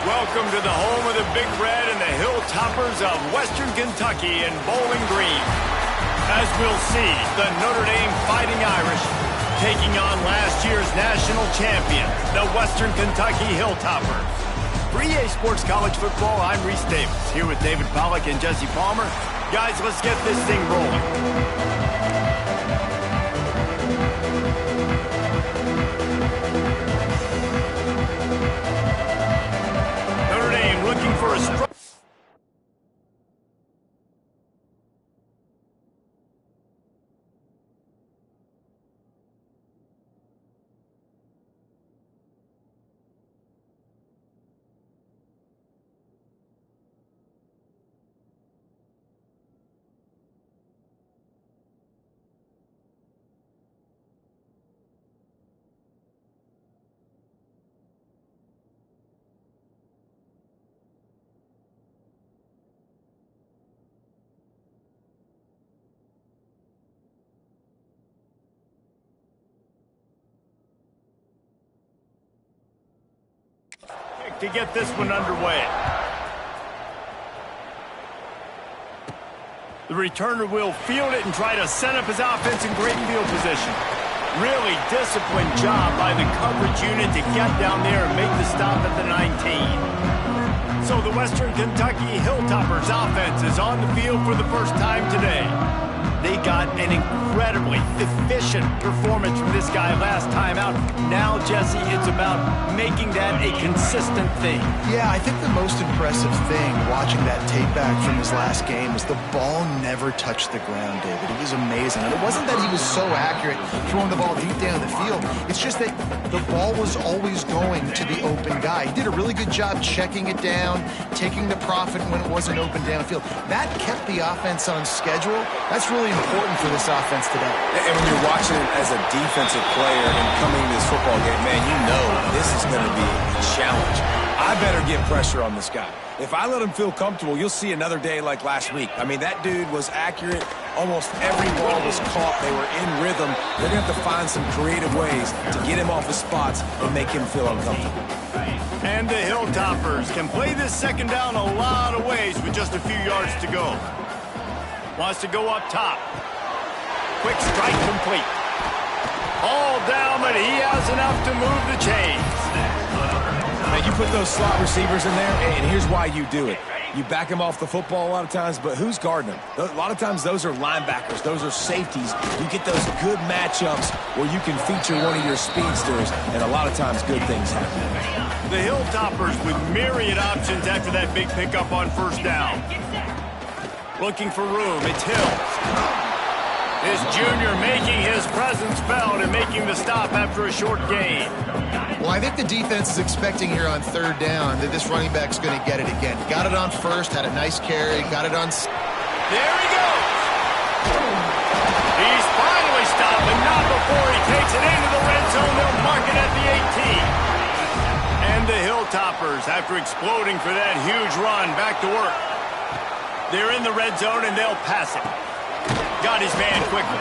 Welcome to the home of the Big Red and the Hilltoppers of Western Kentucky in Bowling Green. As we'll see, the Notre Dame Fighting Irish taking on last year's national champion, the Western Kentucky Hilltoppers. For EA Sports College Football, I'm Reese Davis, here with David Pollack and Jesse Palmer. Guys, let's get this thing rolling. Looking for a strong... to get this one underway. The returner will field it and try to set up his offense in great field position. Really disciplined job by the coverage unit to get down there and make the stop at the 19. So the Western Kentucky Hilltoppers offense is on the field for the first time today. They got an incredibly efficient performance from this guy last time out. Now, Jesse, it's about making that a consistent thing. Yeah, I think the most impressive thing watching that tape back from his last game was the ball never touched the ground, David. It was amazing. And it wasn't that he was so accurate throwing the ball deep down the field. It's just that the ball was always going to the open guy. He did a really good job checking it down, taking the profit when it wasn't open downfield. That kept the offense on schedule. That's really important for this offense today. And when you're watching it as a defensive player and coming to this football game, man, you know this is going to be a challenge. I better get pressure on this guy. If I let him feel comfortable, you'll see another day like last week. I mean, that dude was accurate. Almost every ball was caught. They were in rhythm. They're going to have to find some creative ways to get him off his spots and make him feel uncomfortable. And the Hilltoppers can play this second down a lot of ways with just a few yards to go. Wants to go up top. Quick strike complete. All down, but he has enough to move the chains. Man, you put those slot receivers in there, and here's why you do it. You back them off the football a lot of times, but who's guarding them? A lot of times those are linebackers. Those are safeties. You get those good matchups where you can feature one of your speedsters, and a lot of times good things happen. The Hilltoppers with myriad options after that big pickup on first down. Looking for room, it's Hills. This junior making his presence felt and making the stop after a short gain. Well, I think the defense is expecting here on third down that this running back's going to get it again. Got it on first, had a nice carry, got it on... There he goes! He's finally stopped, but not before he takes it into the red zone. They'll mark it at the 18. And the Hilltoppers, after exploding for that huge run, back to work. They're in the red zone, and they'll pass it. Got his man quickly.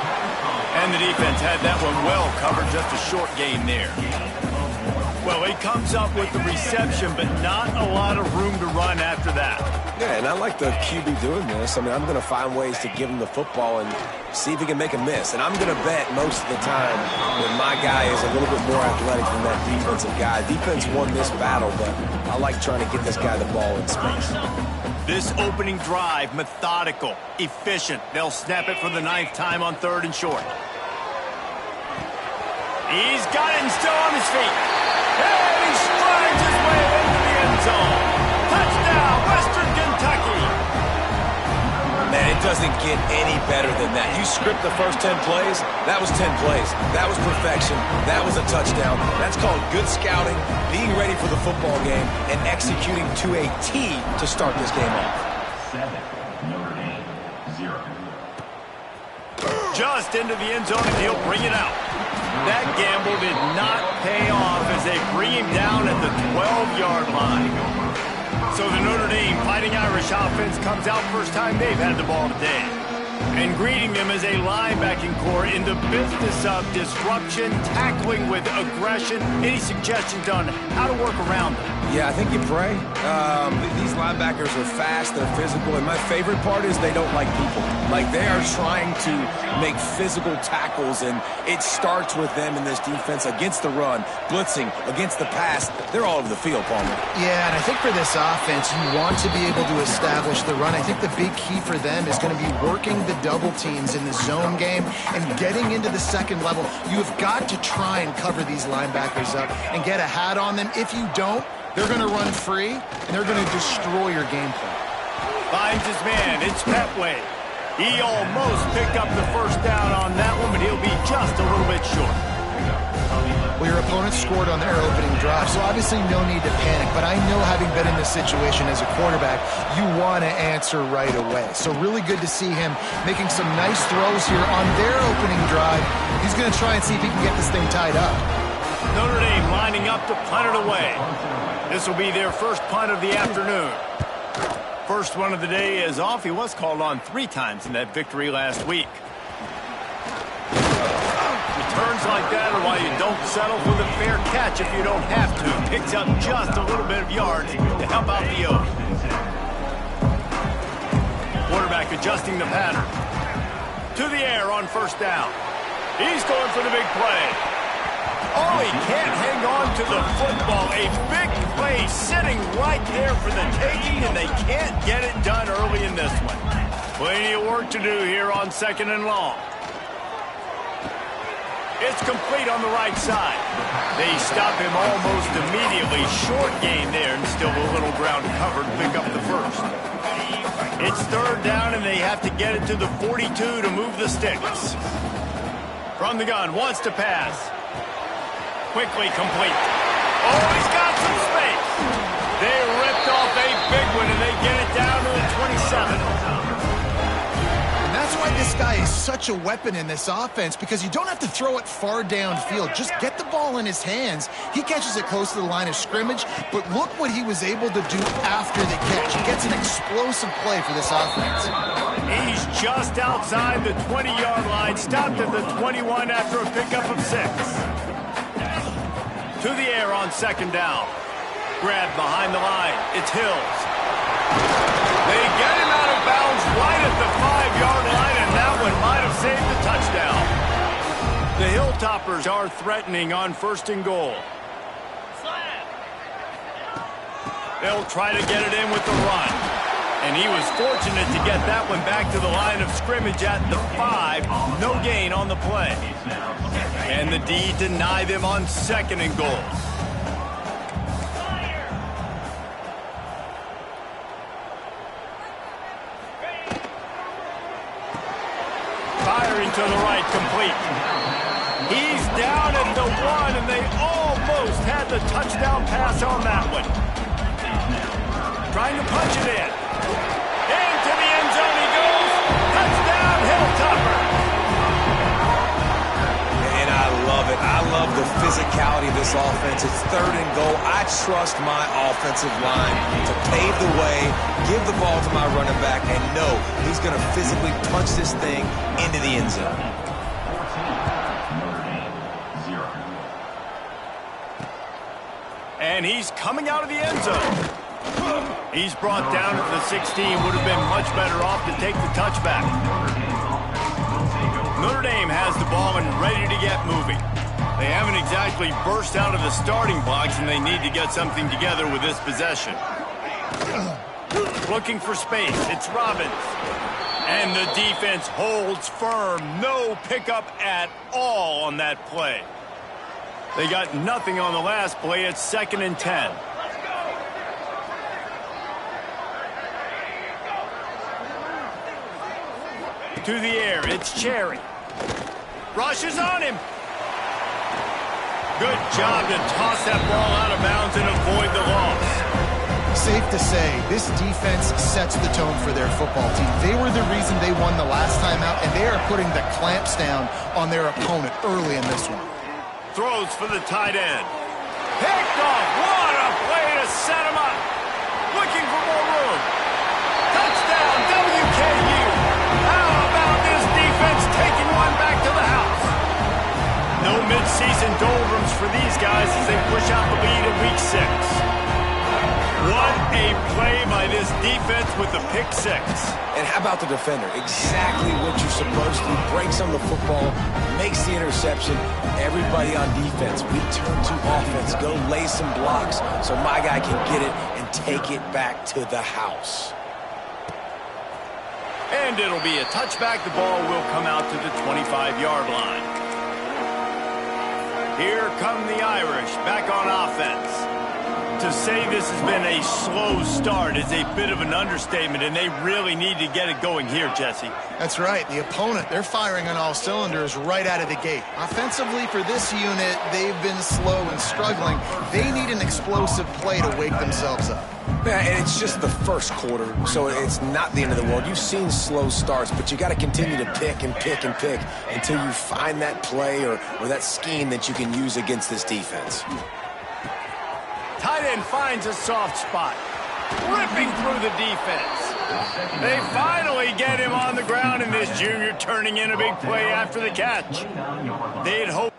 And the defense had that one well covered, just a short gain there. Well, he comes up with the reception, but not a lot of room to run after that. Yeah, and I like the QB doing this. I mean, I'm going to find ways to give him the football and see if he can make a miss. And I'm going to bet most of the time that my guy is a little bit more athletic than that defensive guy. Defense won this battle, but I like trying to get this guy the ball in space. This opening drive, methodical, efficient. They'll snap it for the 9th time on 3rd and short. He's got it and still on his feet. And he strides his way into the end zone. Touchdown, Western Kentucky. Man, it doesn't get any better than that. You script the first 10 plays, that was 10 plays. That was perfection. That was a touchdown. That's called good scouting, being ready for the football game, and executing to a T to start this game off. 7, Notre Dame, 0. Just into the end zone, and he'll bring it out. That gamble did not pay off as they bring him down at the 12-yard line. So the Notre Dame Fighting Irish offense comes out first time they've had the ball today. And greeting them as a linebacking core in the business of disruption, tackling with aggression. Any suggestions on how to work around them? Yeah, I think you pray. These linebackers are fast, they're physical, and my favorite part is they don't like people. Like, they are trying to make physical tackles, and it starts with them in this defense against the run, blitzing, against the pass. They're all over the field, Palmer. Yeah, and I think for this offense, you want to be able to establish the run. I think the big key for them is going to be working the double teams in the zone game and getting into the second level. You have got to try and cover these linebackers up and get a hat on them. If you don't, they're going to run free, and they're going to destroy your game plan. Finds his man. It's Petway. He almost picked up the first down on that one, but he'll be just a little bit short. Well, your opponent scored on their opening drive, so obviously no need to panic. But I know, having been in this situation as a quarterback, you want to answer right away. So really good to see him making some nice throws here on their opening drive. He's going to try and see if he can get this thing tied up. Notre Dame lining up to punt it away. This will be their first punt of the afternoon. First one of the day is off. He was called on 3 times in that victory last week. Returns like that are why you don't settle for the fair catch if you don't have to. Picks up just a little bit of yards to help out the Oaks. Quarterback adjusting the pattern. To the air on first down. He's going for the big play. Oh, he can't hang on to the football. A big play sitting right there for the taking, and they can't get it done early in this one. Plenty of work to do here on 2nd and long. It's complete on the right side. They stop him almost immediately. Short gain there, and still a little ground covered to pick up the first. It's 3rd down, and they have to get it to the 42 to move the sticks. From the gun, wants to pass. Quickly complete. Oh, he's got some space. They ripped off a big one, and they get it down to the 27. And that's why this guy is such a weapon in this offense, because you don't have to throw it far downfield. Just get the ball in his hands. He catches it close to the line of scrimmage, but look what he was able to do after the catch. He gets an explosive play for this offense. He's just outside the 20-yard line, stopped at the 21 after a pickup of 6. To the air on 2nd down. Grab behind the line. It's Hills. They get him out of bounds right at the 5-yard line, and that one might have saved the touchdown. The Hilltoppers are threatening on 1st and goal. They'll try to get it in with the run. And he was fortunate to get that one back to the line of scrimmage at the 5. No gain on the play. And the D deny them on 2nd and goal. Firing to the right, complete. He's down at the 1, and they almost had the touchdown pass on that one. Trying to punch it in. Into the end zone he goes. Touchdown, Hilltopper. And I love it. I love the physicality of this offense. It's 3rd and goal. I trust my offensive line to pave the way, give the ball to my running back, and know he's going to physically punch this thing into the end zone. And he's coming out of the end zone. He's brought down at the 16. Would have been much better off to take the touchback. Notre Dame has the ball and ready to get moving. They haven't exactly burst out of the starting blocks, and they need to get something together with this possession. Looking for space. It's Robbins. And the defense holds firm. No pickup at all on that play. They got nothing on the last play. It's 2nd and 10. To the air, it's Cherry. Rushes on him. Good job to toss that ball out of bounds and avoid the loss. Safe to say, this defense sets the tone for their football team. They were the reason they won the last time out, and they are putting the clamps down on their opponent early in this one. Throws for the tight end. Picked off. What a play to set him up. Looking for more room. Touchdown, WKU. How about these guys as they push out the lead in Week 6. What a play by this defense with the pick 6. And how about the defender? Exactly what you're supposed to. Breaks on the football, makes the interception. Everybody on defense, we turn to offense. Go lay some blocks so my guy can get it and take it back to the house. And it'll be a touchback. The ball will come out to the 25-yard line. Here come the Irish back on offense. To say this has been a slow start is a bit of an understatement, and they really need to get it going here, Jesse. That's right. The opponent, they're firing on all cylinders right out of the gate. Offensively, for this unit, they've been slow and struggling. They need an explosive play to wake themselves up. Yeah, and it's just the first quarter, so it's not the end of the world. You've seen slow starts, but you got to continue to pick and pick and pick until you find that play or that scheme that you can use against this defense. Tight end finds a soft spot, ripping through the defense. They finally get him on the ground, and this junior turning in a big play after the catch. They'd hope.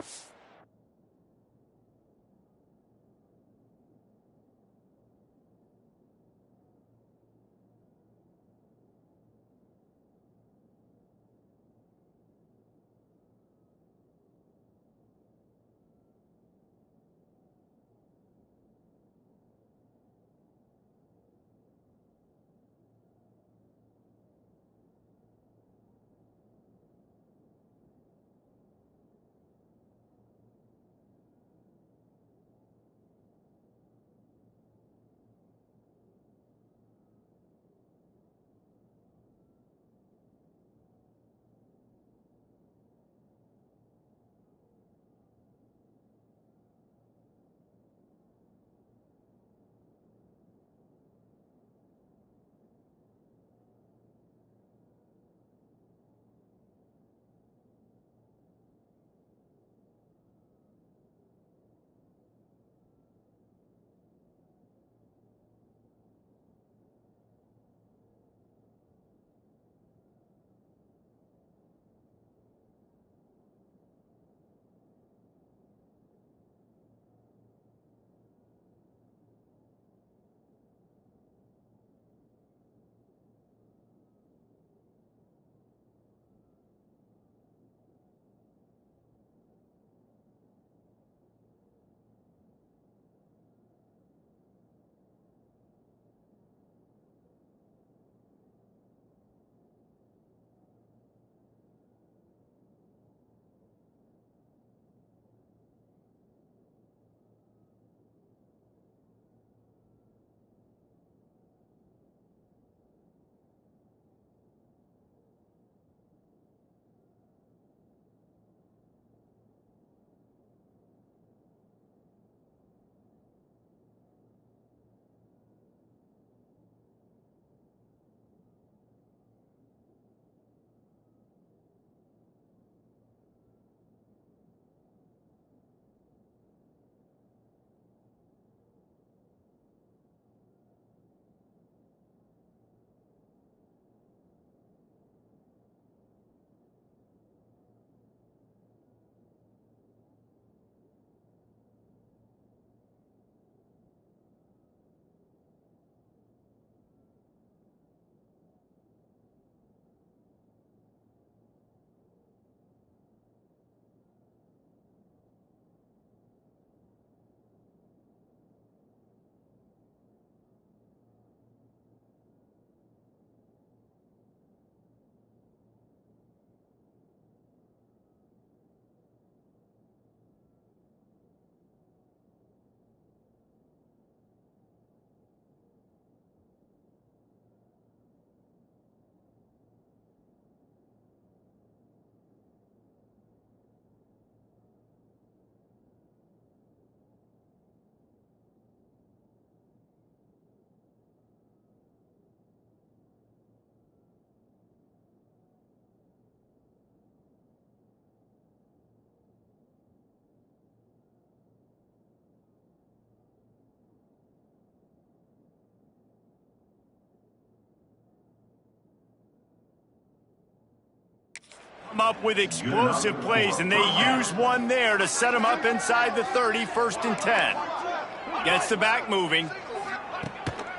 Up with explosive plays, and they use one there to set him up inside the 30, 1st and 10. Gets the back moving.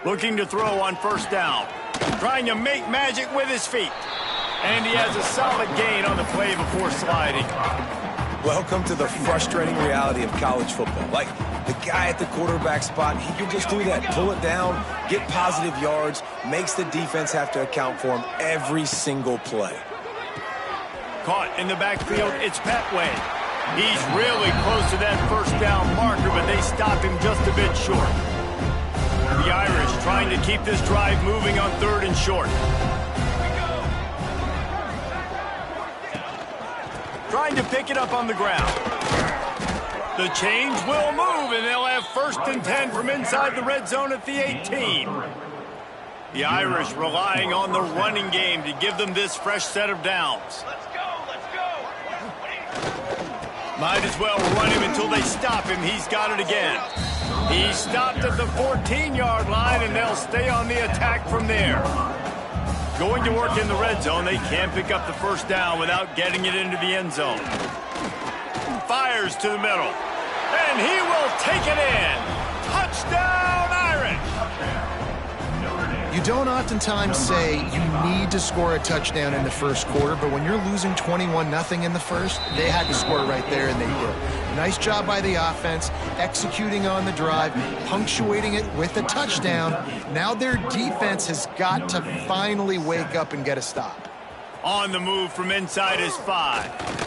Looking to throw on 1st down. Trying to make magic with his feet. And he has a solid gain on the play before sliding. Welcome to the frustrating reality of college football. Like, the guy at the quarterback spot, he can just do that. Pull it down, get positive yards, makes the defense have to account for him every single play. Caught in the backfield, it's Petway. He's really close to that 1st down marker, but they stop him just a bit short. The Irish trying to keep this drive moving on 3rd and short. Trying to pick it up on the ground. The change will move, and they'll have 1st and 10 from inside the red zone at the 18. The Irish relying on the running game to give them this fresh set of downs. Might as well run him until they stop him. He's got it again. He's stopped at the 14-yard line, and they'll stay on the attack from there. Going to work in the red zone, they can't pick up the 1st down without getting it into the end zone. Fires to the middle, and he will take it in. Touchdown, Irish! You don't oftentimes say you need to score a touchdown in the 1st quarter, but when you're losing 21-0 in the 1st, they had to score right there, and they did. Nice job by the offense, executing on the drive, punctuating it with a touchdown. Now their defense has got to finally wake up and get a stop. On the move from inside his 5.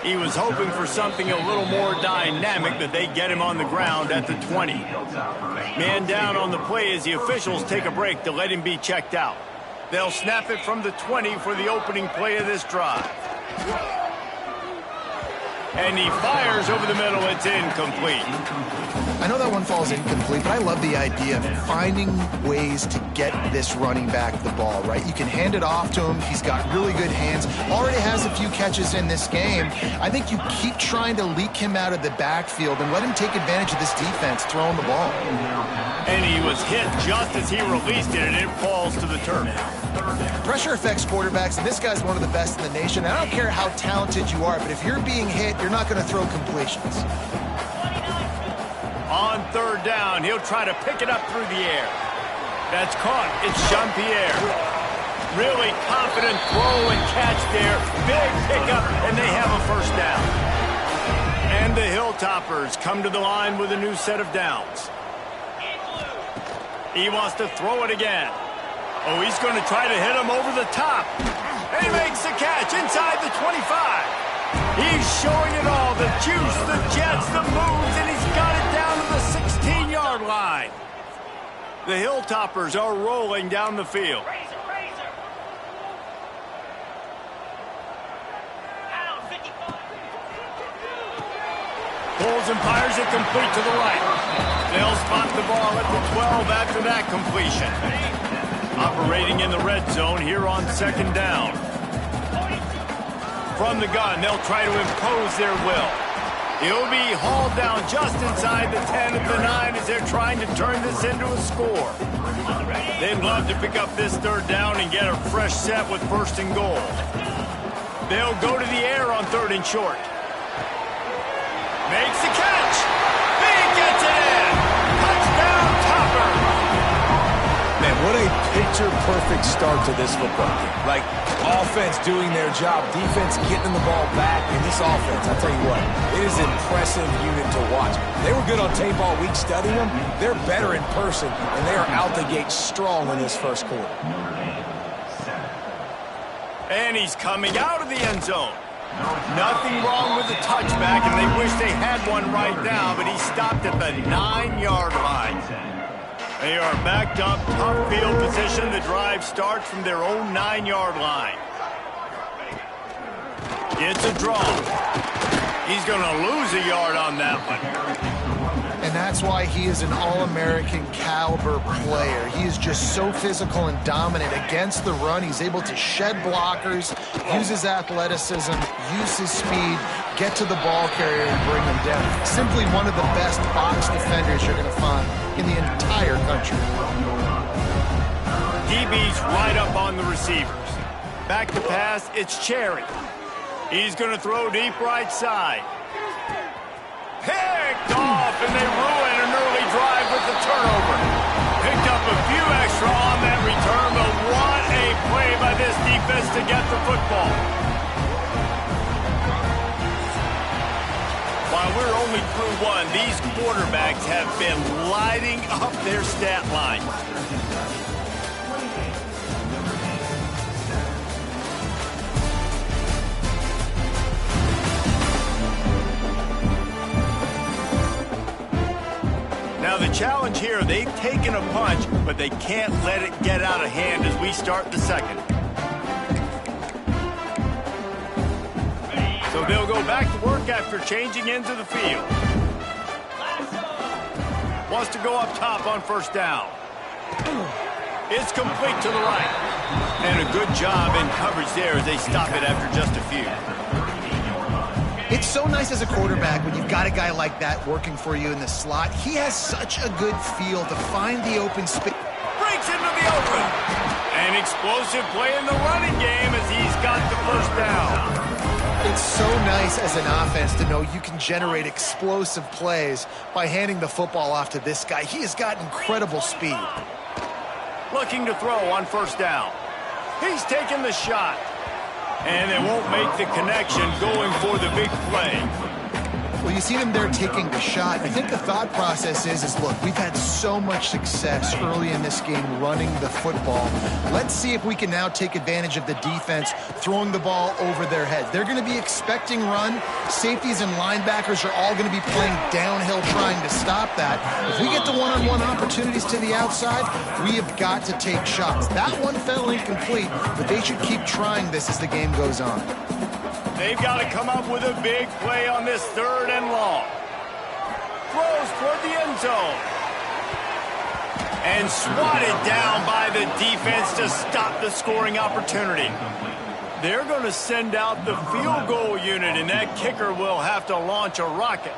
He was hoping for something a little more dynamic, but they get him on the ground at the 20. Man down on the play as the officials take a break to let him be checked out. They'll snap it from the 20 for the opening play of this drive. And he fires over the middle. It's incomplete. I know that one falls incomplete, but I love the idea of finding ways to get this running back the ball, right? You can hand it off to him. He's got really good hands. Already has a few catches in this game. I think you keep trying to leak him out of the backfield and let him take advantage of this defense throwing the ball. And he was hit just as he released it, and it falls to the turf. Pressure affects quarterbacks, and this guy's one of the best in the nation. I don't care how talented you are, but if you're being hit, you're not going to throw completions. On 3rd down, he'll try to pick it up through the air. That's caught. It's Jean-Pierre. Really confident throw and catch there. Big pickup, and they have a 1st down. And the Hilltoppers come to the line with a new set of downs. He wants to throw it again. Oh, he's going to try to hit him over the top. And he makes the catch inside the 25. He's showing it all, the juice, the jets, the moves, and he's got it down to the 16-yard line. The Hilltoppers are rolling down the field. Pulls and fires it complete to the right. They'll spot the ball at the 12 after that completion. Operating in the red zone here on 2nd down. From the gun, they'll try to impose their will. He'll be hauled down just inside the 10 at the 9 as they're trying to turn this into a score. They'd love to pick up this 3rd down and get a fresh set with 1st and goal. They'll go to the air on 3rd and short. Makes the catch. He gets it in. Touchdown, Topper. Man, what a picture-perfect start to this football game. Like, offense doing their job, defense getting the ball back, and this offense, I'll tell you what, it is an impressive unit to watch. They were good on tape all week studying them. They're better in person, and they are out the gate strong in this 1st quarter. And he's coming out of the end zone. Nothing wrong with the touchback, and they wish they had one right now, but he stopped at the 9-yard line. They are backed up, tough field position. The drive starts from their own 9-yard line. It's a draw. He's going to lose a yard on that one. And that's why he is an All-American caliber player. He is just so physical and dominant against the run. He's able to shed blockers, use his athleticism, use his speed, get to the ball carrier and bring him down. Simply one of the best box defenders you're going to find in the entire country. DB's right up on the receivers. Back to pass, it's Cherry. He's going to throw deep right side. Picked off, and they ruin an early drive with the turnover. Picked up a few extra on that return, but what a play by this defense to get the football. While we're only through one, these quarterbacks have been lighting up their stat line. Now the challenge here, they've taken a punch, but they can't let it get out of hand as we start the second. So they'll go back to work after changing into the field. Wants to go up top on first down. It's complete to the right. And a good job in coverage there as they stop it after just a few. It's so nice as a quarterback when you've got a guy like that working for you in the slot. He has such a good feel to find the open space. Breaks into the open. An explosive play in the running game as he's got the first down. It's so nice as an offense to know you can generate explosive plays by handing the football off to this guy. He has got incredible speed. Looking to throw on first down. He's taking the shot. And they won't make the connection going for the big play. Well, you see them there taking the shot. I think the thought process is look, we've had so much success early in this game running the football. Let's see if we can now take advantage of the defense throwing the ball over their heads. They're going to be expecting run. Safeties and linebackers are all going to be playing downhill trying to stop that. If we get the one-on-one opportunities to the outside, we have got to take shots. That one fell incomplete, but they should keep trying this as the game goes on. They've got to come up with a big play on this third and long. Throws toward the end zone. And swatted down by the defense to stop the scoring opportunity. They're going to send out the field goal unit, and that kicker will have to launch a rocket.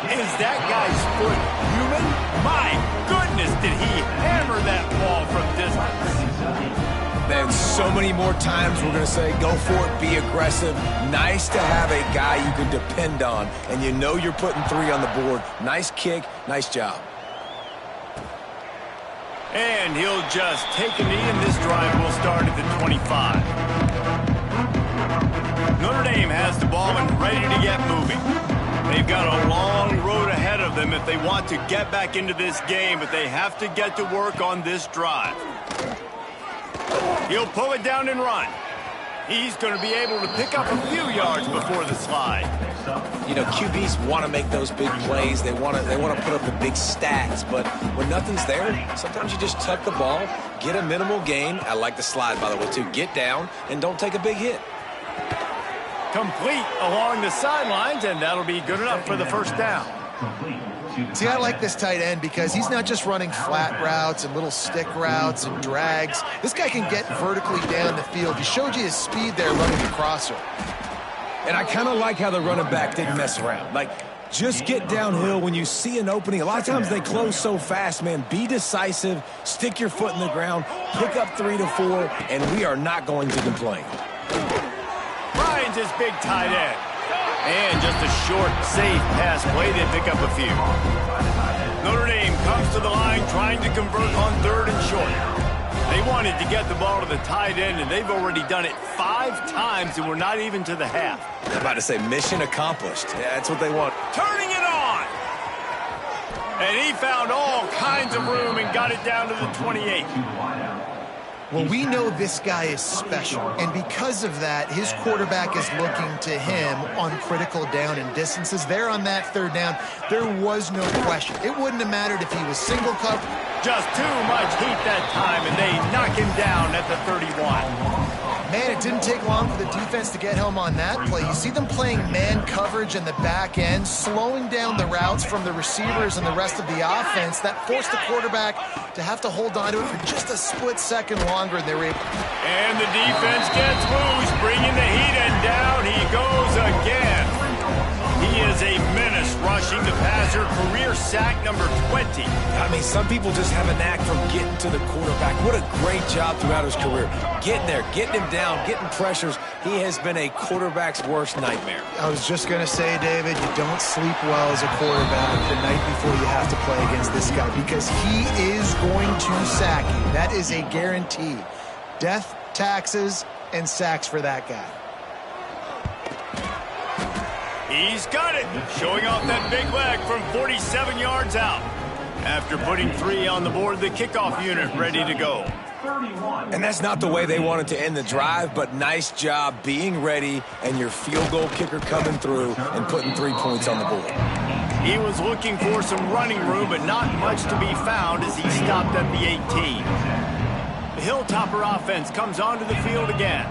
Is that guy's foot human? My goodness, did he hammer that ball from distance. Man, so many more times we're going to say, go for it, be aggressive. Nice to have a guy you can depend on, and you know you're putting 3 on the board. Nice kick, nice job. And he'll just take a knee, and this drive will start at the 25. Notre Dame has the ball and ready to get moving. They've got a long road ahead of them if they want to get back into this game, but they have to get to work on this drive. He'll pull it down and run. He's going to be able to pick up a few yards before the slide. You know, QBs want to make those big plays. They want to put up the big stats, but when nothing's there, sometimes you just tuck the ball, get a minimal gain. I like the slide, by the way, too. Get down and don't take a big hit. Complete along the sidelines, and that'll be good enough for the first down. See, I like this tight end because he's not just running flat routes and little stick routes and drags. This guy can get vertically down the field. He showed you his speed there running the crosser. And I kind of like how the running back didn't mess around. Like, just get downhill when you see an opening. A lot of times they close so fast, man. Be decisive, stick your foot in the ground, pick up 3 to 4, and we are not going to complain. Ryan's his big tight end. And just a short, safe pass play. They pick up a few. Notre Dame comes to the line trying to convert on 3rd and short. They wanted to get the ball to the tight end, and they've already done it 5 times, and we're not even to the half. I'm about to say mission accomplished. Yeah, that's what they want. Turning it on. And he found all kinds of room and got it down to the 28. Well, we know this guy is special, and because of that, his quarterback is looking to him on critical down and distances. There on that 3rd down, there was no question. It wouldn't have mattered if he was single cover. Just too much heat that time, and they knock him down at the 31. Man, it didn't take long for the defense to get home on that play. You see them playing man coverage in the back end, slowing down the routes from the receivers and the rest of the offense. That forced the quarterback to have to hold on to it for just a split second longer, and they were able. And the defense gets loose, bringing the heat, and down he goes again. He is a menace rushing the passer, career sack number 20. I mean, some people just have a knack for getting to the quarterback. What a great job throughout his career. Getting there, getting him down, getting pressures. He has been a quarterback's worst nightmare. I was just going to say, David, you don't sleep well as a quarterback the night before you have to play against this guy because he is going to sack you. That is a guarantee. Death, taxes, and sacks for that guy. He's got it, showing off that big leg from 47 yards out. After putting 3 on the board, the kickoff unit ready to go. And that's not the way they wanted to end the drive, but nice job being ready and your field goal kicker coming through and putting 3 points on the board. He was looking for some running room, but not much to be found as he stopped at the 18. The Hilltopper offense comes onto the field again.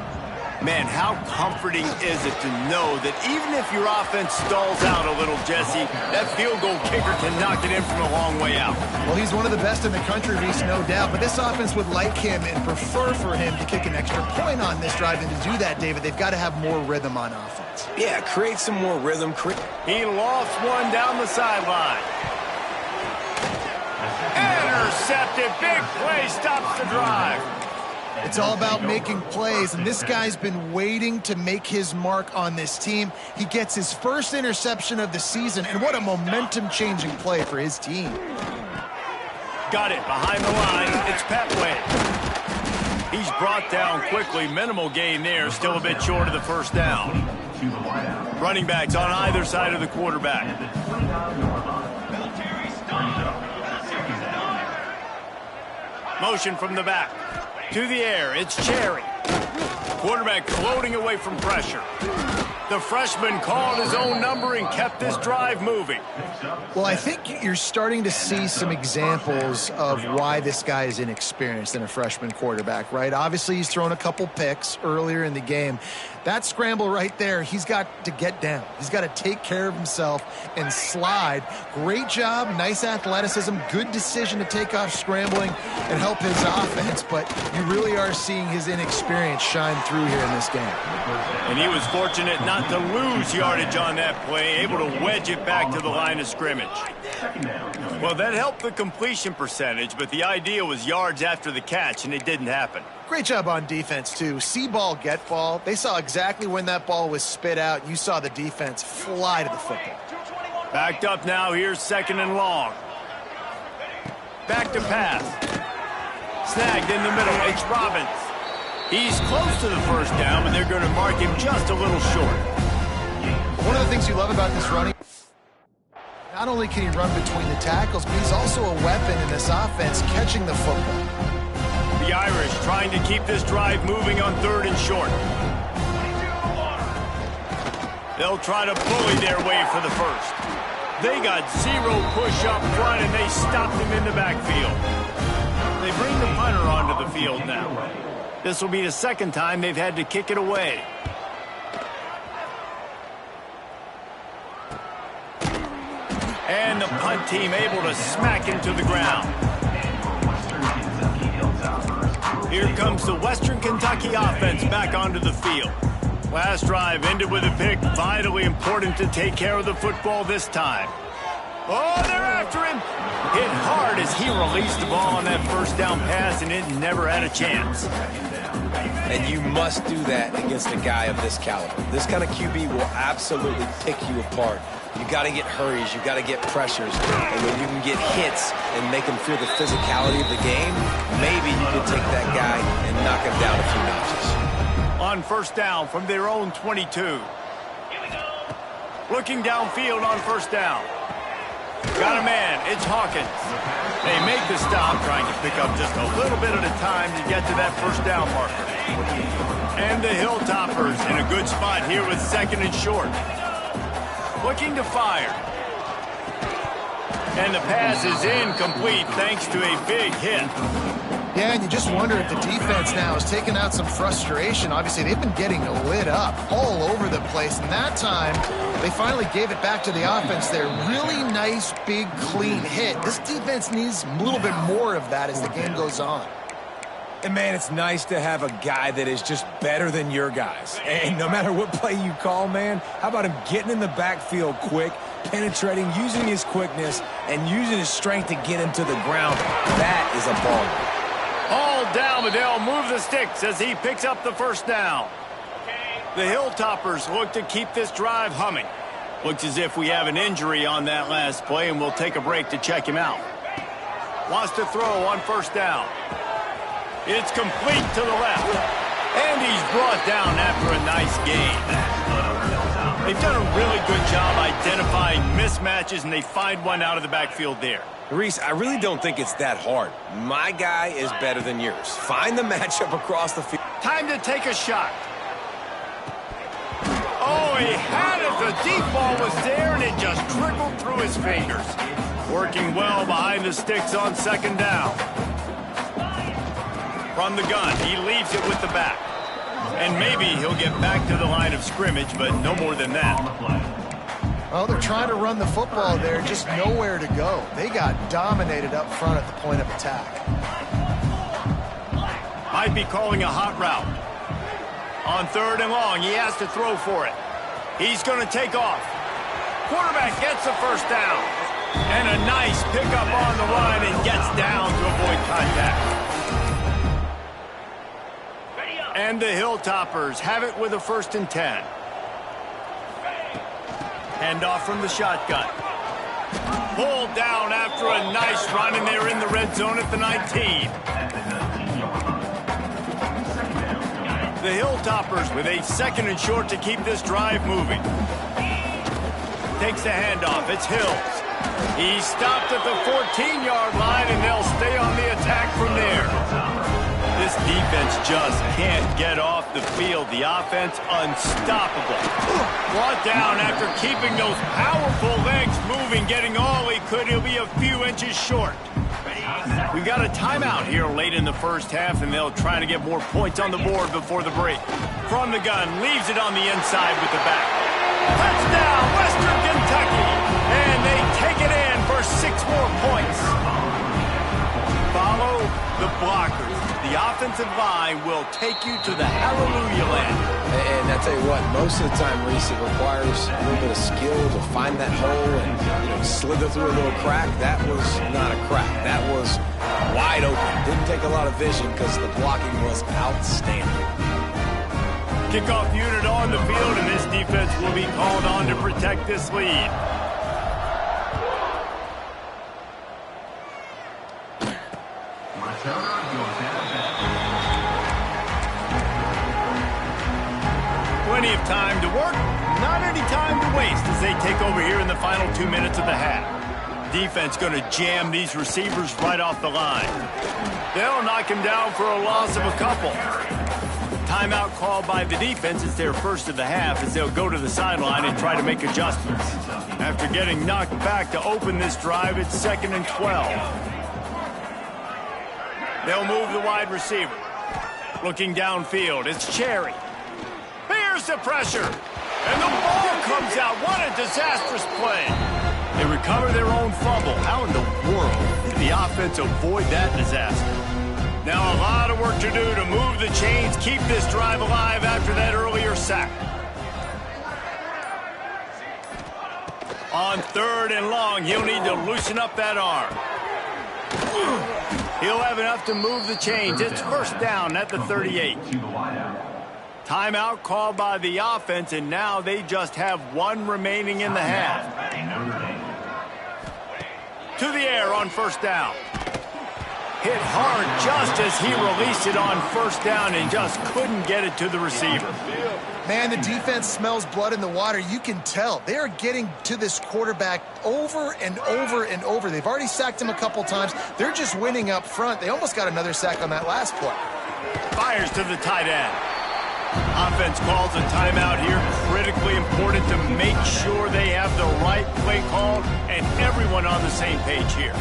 Man, how comforting is it to know that even if your offense stalls out a little, Jesse, that field goal kicker can knock it in from a long way out. Well, he's one of the best in the country, Reese, no doubt. But this offense would like him and prefer for him to kick an extra point on this drive. And to do that, David, they've got to have more rhythm on offense. Yeah, create some more rhythm. He lost one down the sideline. Intercepted. Big play stops the drive. It's all about making plays, and this guy's been waiting to make his mark on this team. He gets his first interception of the season, and what a momentum-changing play for his team. Got it behind the line. It's Petway. He's brought down quickly. Minimal gain there. Still a bit short of the first down. Running backs on either side of the quarterback. Motion from the back. To the air, it's Cherry. Quarterback floating away from pressure. The freshman called his own number and kept this drive moving. Well, I think you're starting to see some examples of why this guy is inexperienced in a freshman quarterback, right? Obviously, he's thrown a couple picks earlier in the game. That scramble right there, he's got to get down. He's got to take care of himself and slide. Great job, nice athleticism, good decision to take off scrambling and help his offense, but you really are seeing his inexperience shine through here in this game. And he was fortunate not to lose yardage on that play, able to wedge it back to the line of scrimmage. Well, that helped the completion percentage, but the idea was yards after the catch, and it didn't happen. Great job on defense, too. See ball, get ball. They saw exactly when that ball was spit out. You saw the defense fly to the football. Backed up now. Here's 2nd and long. Back to pass. Snagged in the middle. It's Robbins. He's close to the first down, but they're going to mark him just a little short. One of the things you love about this running, not only can he run between the tackles, but he's also a weapon in this offense catching the football. The Irish trying to keep this drive moving on 3rd and short. They'll try to bully their way for the first. They got 0 push up front, and they stopped him in the backfield. They bring the punter onto the field now. This will be the 2nd time they've had to kick it away. And the punt team able to smack him to the ground. Here comes the Western Kentucky offense back onto the field. Last drive ended with a pick. Vitally important to take care of the football this time. Oh, they're after him. Hit hard as he released the ball on that first down pass, and it never had a chance. And you must do that against a guy of this caliber. This kind of QB will absolutely pick you apart. You got to get hurries. You got to get pressures. And when you can get hits and make him feel the physicality of the game, maybe you can take that guy and knock him down a few notches. On first down from their own 22. Looking downfield on first down. Got a man. It's Hawkins. They make the stop, trying to pick up just a little bit at a time to get to that first down marker. And the Hilltoppers in a good spot here with 2nd and short. Looking to fire. And the pass is incomplete thanks to a big hit. Yeah, and you just wonder if the defense now is taking out some frustration. Obviously, they've been getting lit up all over the place. And that time, they finally gave it back to the offense there. Really nice, big, clean hit. This defense needs a little bit more of that as the game goes on. And, man, it's nice to have a guy that is just better than your guys. And no matter what play you call, man, how about him getting in the backfield quick, penetrating, using his quickness, and using his strength to get him to the ground? That is a ball. All down, but they'll move the sticks as he picks up the first down. The Hilltoppers look to keep this drive humming. Looks as if we have an injury on that last play, and we'll take a break to check him out. Wants to throw on first down. It's complete to the left. And he's brought down after a nice gain. They've done a really good job identifying mismatches, and they find one out of the backfield there. Reese, I really don't think it's that hard. My guy is better than yours. Find the matchup across the field. Time to take a shot. Oh, he had it. The deep ball was there, and it just trickled through his fingers. Working well behind the sticks on second down. From the gun, he leaves it with the back. And maybe he'll get back to the line of scrimmage, but no more than that. Well, they're trying to run the football there, just nowhere to go. They got dominated up front at the point of attack. Might be calling a hot route. On third and long, he has to throw for it. He's going to take off. Quarterback gets the first down. And a nice pickup on the run and gets down to avoid contact. And the Hilltoppers have it with a 1st and 10. Hand off from the shotgun. Pulled down after a nice run, and they're in the red zone at the 19. The Hilltoppers with a 2nd and short to keep this drive moving. Takes the handoff. It's Hills. He stopped at the 14-yard line, and they'll stay on the attack from there. This defense just can't get off the field. The offense unstoppable. Brought down after keeping those powerful legs moving, getting all he could. He'll be a few inches short. We got a timeout here late in the first half, and they'll try to get more points on the board before the break. From the gun, leaves it on the inside with the back. Touchdown, Western Kentucky! And they take it in for 6 more points. Follow the blockers. The offensive line will take you to the hallelujah land. And I tell you what, most of the time, Reese, it requires a little bit of skill to find that hole and slither through a little crack. That was not a crack. That was wide open. Didn't take a lot of vision because the blocking was outstanding. Kickoff unit on the field, and this defense will be called on to protect this lead. Plenty of time to work, not any time to waste as they take over here in the final 2 minutes of the half. Defense going to jam these receivers right off the line. They'll knock him down for a loss of a couple. Timeout called by the defense. It's their first of the half as they'll go to the sideline and try to make adjustments. After getting knocked back to open this drive, it's 2nd and 12. They'll move the wide receiver. Looking downfield, it's Cherry. Here's the pressure. And the ball comes out. What a disastrous play. They recover their own fumble. How in the world did the offense avoid that disaster? Now a lot of work to do to move the chains, keep this drive alive after that earlier sack. On 3rd and long, he'll need to loosen up that arm. He'll have enough to move the chains. It's 1st down at the 38. Timeout called by the offense, and now they just have 1 remaining in the half. To the air on 1st down. Hit hard just as he released it on 1st down and just couldn't get it to the receiver. Man, the defense smells blood in the water. You can tell. They are getting to this quarterback over and over and over. They've already sacked him a couple times. They're just winning up front. They almost got another sack on that last play. Fires to the tight end. Offense calls a timeout here. Critically important to make sure they have the right play call and everyone on the same page here.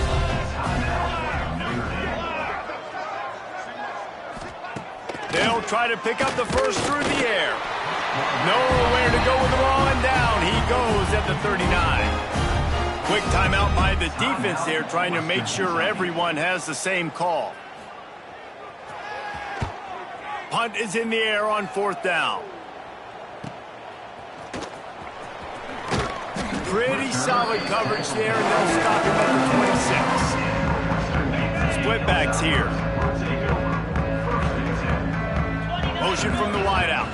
They'll try to pick up the first through the air. Nowhere to go with the ball, and down he goes at the 39. Quick timeout by the defense there, trying to make sure everyone has the same call. Punt is in the air on 4th down. Pretty solid coverage there, and they'll stop him at the 26. Split backs here. Motion from the wideout.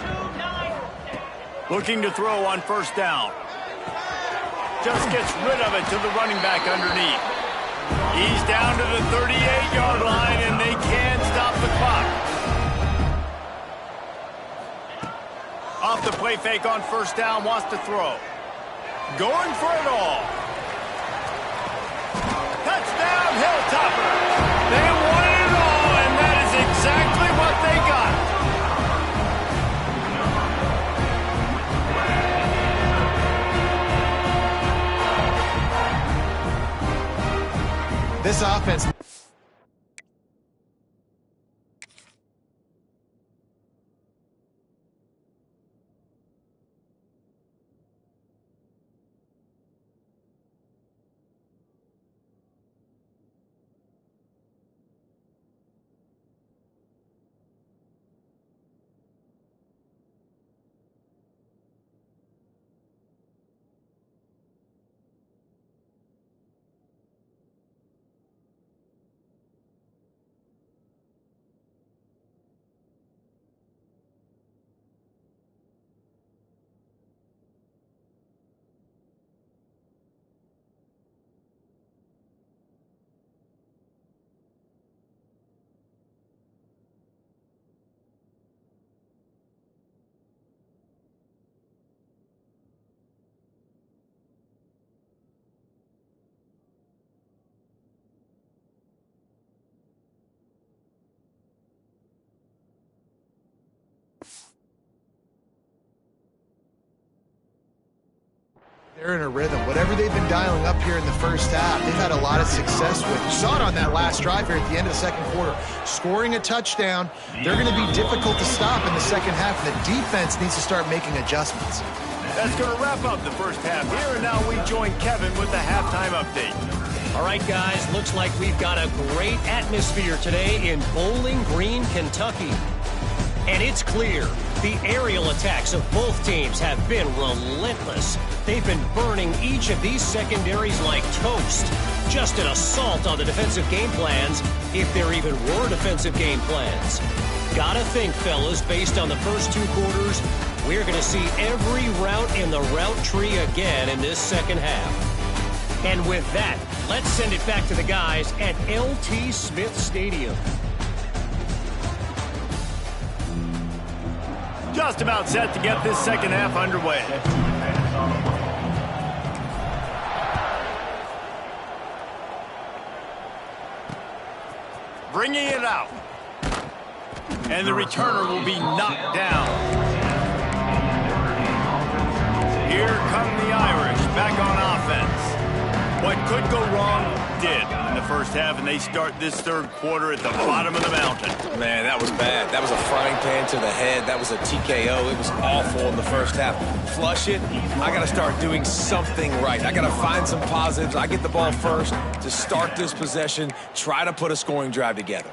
Looking to throw on 1st down. Just gets rid of it to the running back underneath. He's down to the 38-yard line, and they can't stop the clock. Off the play fake on 1st down, wants to throw. Going for it all. Touchdown, Hilltopper. They wanted it all, and that is exactly what they got. This offense. They're in a rhythm. Whatever they've been dialing up here in the first half, they've had a lot of success with. You saw it on that last drive here at the end of the second quarter. Scoring a touchdown, they're going to be difficult to stop in the second half, and the defense needs to start making adjustments. That's going to wrap up the first half here, and now we join Kevin with the halftime update. All right, guys, looks like we've got a great atmosphere today in Bowling Green, Kentucky. And it's clear the aerial attacks of both teams have been relentless. They've been burning each of these secondaries like toast. Just an assault on the defensive game plans, if there even were defensive game plans. Gotta think, fellas, based on the first 2 quarters, we're going to see every route in the route tree again in this second half. And with that, let's send it back to the guys at LT Smith Stadium. Just about set to get this second half underway. Bringing it out. And the returner will be knocked down. Here come the Irish back on offense. What could go wrong did in the first half, and they start this third quarter at the bottom of the mountain. Man, that was bad. That was a frying pan to the head. That was a TKO. It was awful in the first half. Flush it. I got to start doing something right. I got to find some positives. I get the ball first to start this possession, try to put a scoring drive together.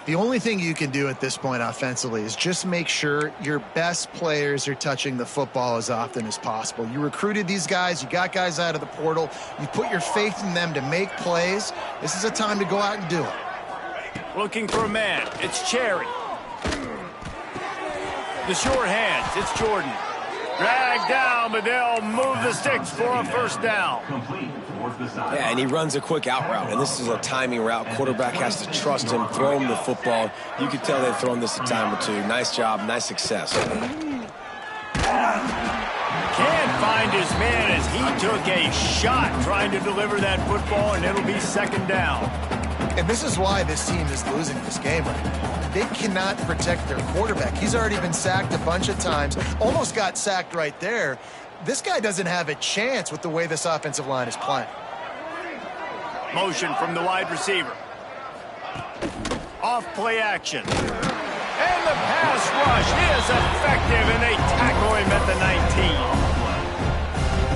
The only thing you can do at this point offensively is just make sure your best players are touching the football as often as possible. You recruited these guys. You got guys out of the portal. You put your faith in them to make plays. This is a time to go out and do it. Looking for a man. It's Cherry. The short hands. It's Jordan. Dragged down, but they'll move the sticks for a first down. Yeah, and he runs a quick out route, and this is a timing route. Quarterback has to trust him, throw him the football. You can tell they've thrown this a time or two. Nice job, nice success. Can't find his man as he took a shot trying to deliver that football, and it'll be second down. And this is why this team is losing this game right now. They cannot protect their quarterback. He's already been sacked a bunch of times, almost got sacked right there. This guy doesn't have a chance with the way this offensive line is playing. Motion from the wide receiver. Off play action. And the pass rush is effective, and they tackle him at the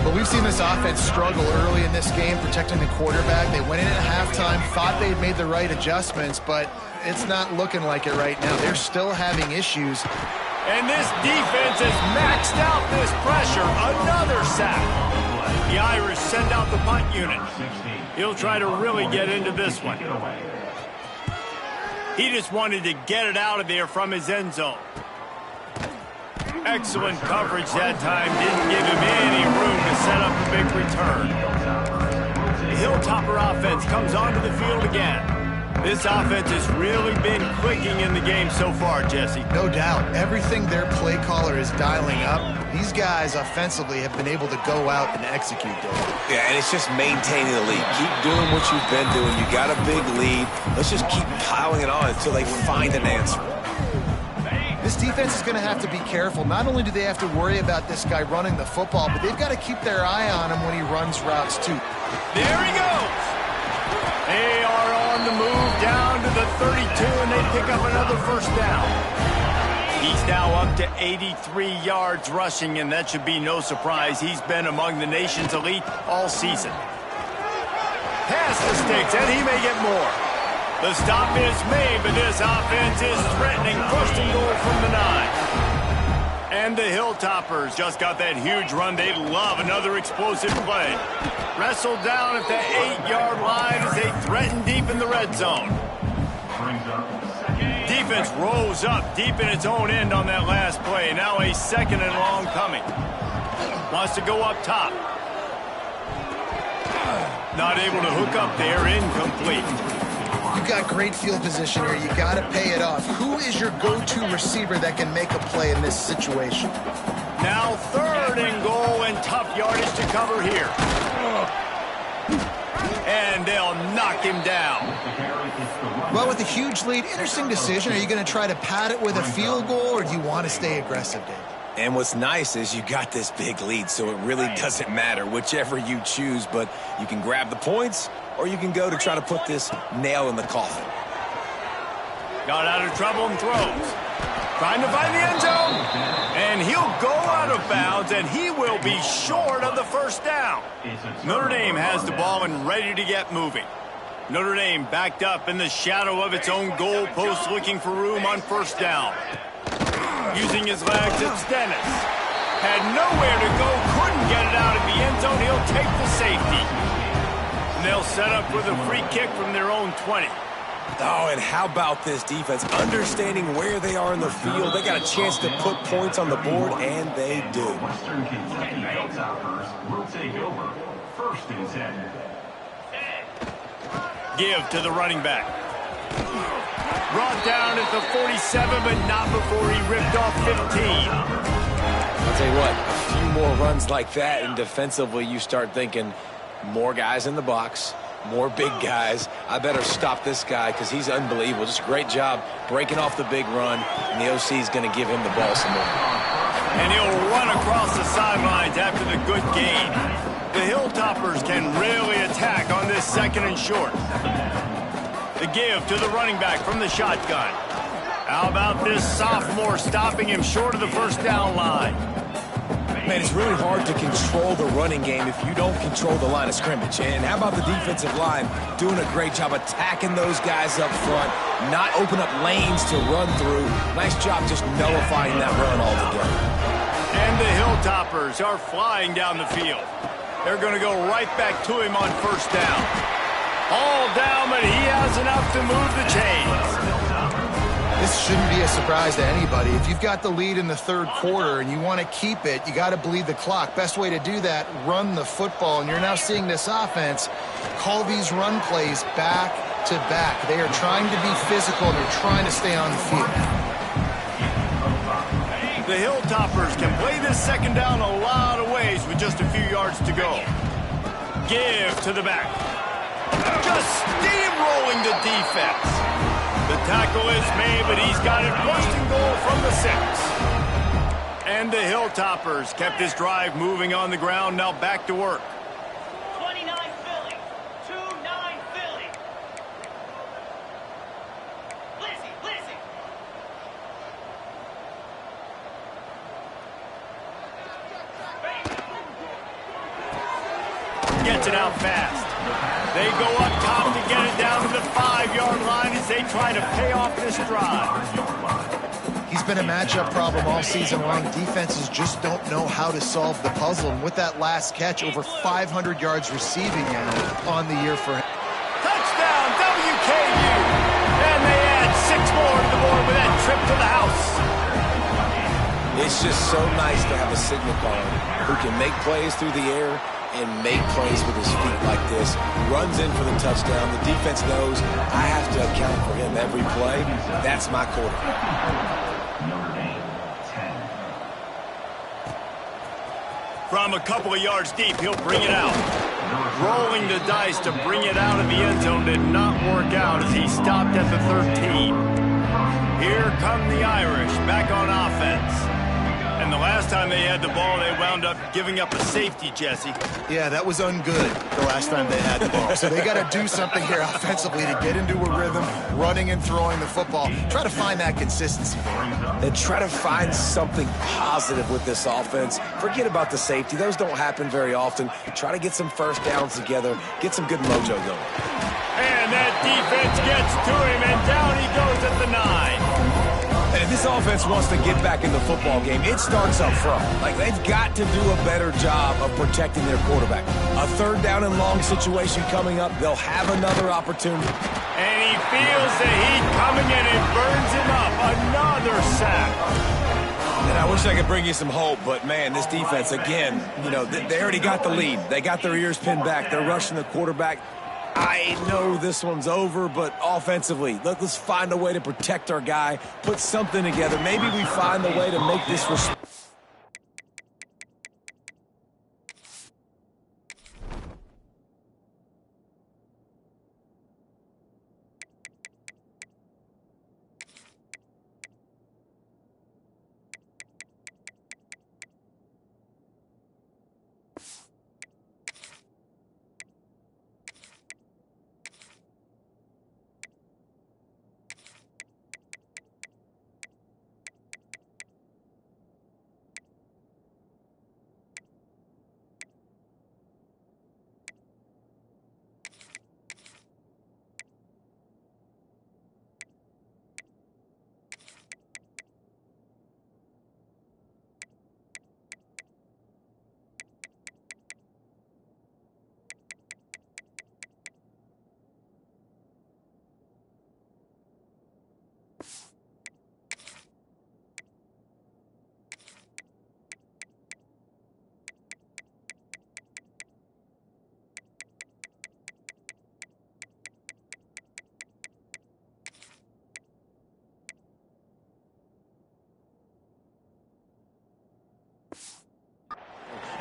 19. The Well, we've seen this offense struggle early in this game protecting the quarterback. They went in at halftime, thought they'd made the right adjustments, but it's not looking like it right now. They're still having issues. And this defense has maxed out this pressure. Another sack. The Irish send out the punt unit. He'll try to really get into this one. He just wanted to get it out of there from his end zone. Excellent coverage that time. Didn't give him any room to set up a big return. The Hilltopper offense comes onto the field again. This offense has really been clicking in the game so far, Jesse. No doubt. Everything their play caller is dialing up, these guys offensively have been able to go out and execute, David. Yeah, and it's just maintaining the lead. Keep doing what you've been doing. You got a big lead. Let's just keep piling it on until they find an answer. This defense is going to have to be careful. Not only do they have to worry about this guy running the football, but they've got to keep their eye on him when he runs routes, too. There he goes. They are on the move down to the 32, and they pick up another first down. He's now up to 83 yards rushing, and that should be no surprise. He's been among the nation's elite all season. Pass the sticks, and he may get more. The stop is made, but this offense is threatening. First and goal from the 9. And the Hilltoppers just got that huge run. They love another explosive play. Wrestled down at the 8-yard line as they threaten deep in the red zone. Defense rolls up deep in its own end on that last play. Now a second and long coming. Wants to go up top. Not able to hook up there. Incomplete. You've got great field position here. You got to pay it off. Who is your go-to receiver that can make a play in this situation? Now third and goal and tough yardage to cover here. And they'll knock him down. Well, with a huge lead, interesting decision. Are you going to try to pad it with a field goal, or do you want to stay aggressive, Dave? And what's nice is you got this big lead, so it really doesn't matter whichever you choose, but you can grab the points or you can go to try to put this nail in the coffin. Got out of trouble and throws. Trying to find the end zone. And he'll go out of bounds, and he will be short of the first down. Notre Dame has the ball and ready to get moving. Notre Dame backed up in the shadow of its own goal post, looking for room on first down. Using his legs, it's Dennis. Had nowhere to go, couldn't get it out of the end zone. He'll take the safety. And they'll set up with a free kick from their own 20. Oh, and how about this defense? Understanding where they are in the field. They got a chance to put points on the board, and they do. Western Kentucky Hilltoppers will take over. First and 10. Give to the running back. Brought down at the 47, but not before he ripped off 15. I'll tell you what, a few more runs like that, and defensively you start thinking more guys in the box, more big guys. I better stop this guy because he's unbelievable. Just a great job breaking off the big run, and the OC is going to give him the ball some more. And he'll run across the sidelines after the good gain. The Hilltoppers can really attack on this second and short. The give to the running back from the shotgun. How about this sophomore stopping him short of the first down line? Man, it's really hard to control the running game if you don't control the line of scrimmage. And how about the defensive line doing a great job attacking those guys up front, not open up lanes to run through. Nice job just nullifying that run altogether. And the Hilltoppers are flying down the field. They're going to go right back to him on first down. All down, but he has enough to move the chains. This shouldn't be a surprise to anybody. If you've got the lead in the third quarter and you want to keep it, you got to bleed the clock. Best way to do that, run the football. And you're now seeing this offense call these run plays back to back. They are trying to be physical. They're trying to stay on the field. The Hilltoppers can play this second down a lot of ways with just a few yards to go. Give to the back. Just steamrolling the defense. The tackle is made, but he's got it first and goal from the 6. And the Hilltoppers kept this drive moving on the ground, now back to work. 29 Philly, 2-9 Philly. Lizzie. gets it out fast. They go up top to get it down to the 5-yard line as they try to pay off this drive. He's been a matchup problem all season long. Defenses just don't know how to solve the puzzle. And with that last catch, over 500 yards receiving now on the year for him. Touchdown, WKU! And they add 6 more to the board with that trip to the house. It's just so nice to have a signal caller who can make plays through the air and make plays with his feet like this. Runs in for the touchdown. The defense knows I have to account for him every play. That's my quarterback. From a couple of yards deep, he'll bring it out. Rolling the dice to bring it out of the end zone did not work out as he stopped at the 13. Here come the Irish back on offense. And the last time they had the ball, they wound up giving up a safety, Jesse. Yeah, that was ungood the last time they had the ball. So they got to do something here offensively to get into a rhythm, running and throwing the football. Try to find that consistency there. And try to find something positive with this offense. Forget about the safety. Those don't happen very often. Try to get some first downs together. Get some good mojo going. And that defense gets to him, and down he goes at the 9. And if this offense wants to get back in the football game, it starts up front. Like, they've got to do a better job of protecting their quarterback. A 3rd down and long situation coming up. They'll have another opportunity. And he feels the heat coming in and burns him up. Another sack. And I wish I could bring you some hope, but, man, this defense, again, you know, they already got the lead. They got their ears pinned back. They're rushing the quarterback. I know this one's over, but offensively, let's find a way to protect our guy, put something together. Maybe we find a way to make this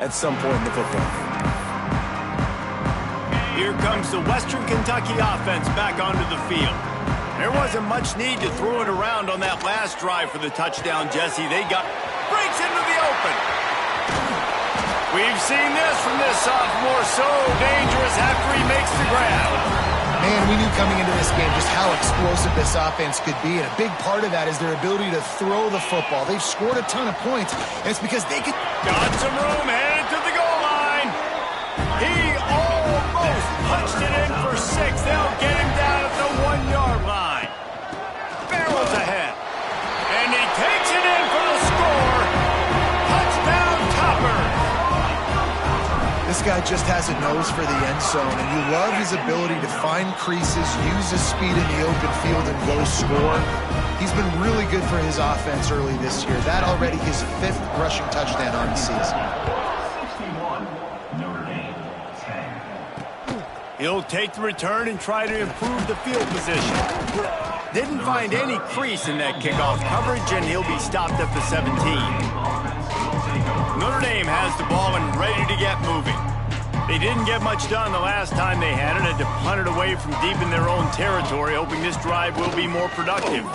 at some point in the football. Here comes the Western Kentucky offense back onto the field. There wasn't much need to throw it around on that last drive for the touchdown, Jesse. They got breaks into the open. We've seen this from this sophomore, so dangerous after he makes the grab. Man, we knew coming into this game just how explosive this offense could be, and a big part of that is their ability to throw the football. They've scored a ton of points, and it's because they could... Got some room, headed to the goal line. He almost punched it in for 6. They'll get him down at the 1-yard line. Barrels ahead. And he takes it in for the score. Touchdown, Topper. This guy just has a nose for the end zone, and you love his ability to find creases, use his speed in the open field, and go score. He's been really good for his offense early this year. That already his 5th rushing touchdown on the season. 61, Notre Dame, 10. He'll take the return and try to improve the field position. Didn't find any crease in that kickoff coverage, and he'll be stopped at the 17. Notre Dame has the ball and ready to get moving. They didn't get much done the last time they had it, had to punt it away from deep in their own territory, hoping this drive will be more productive.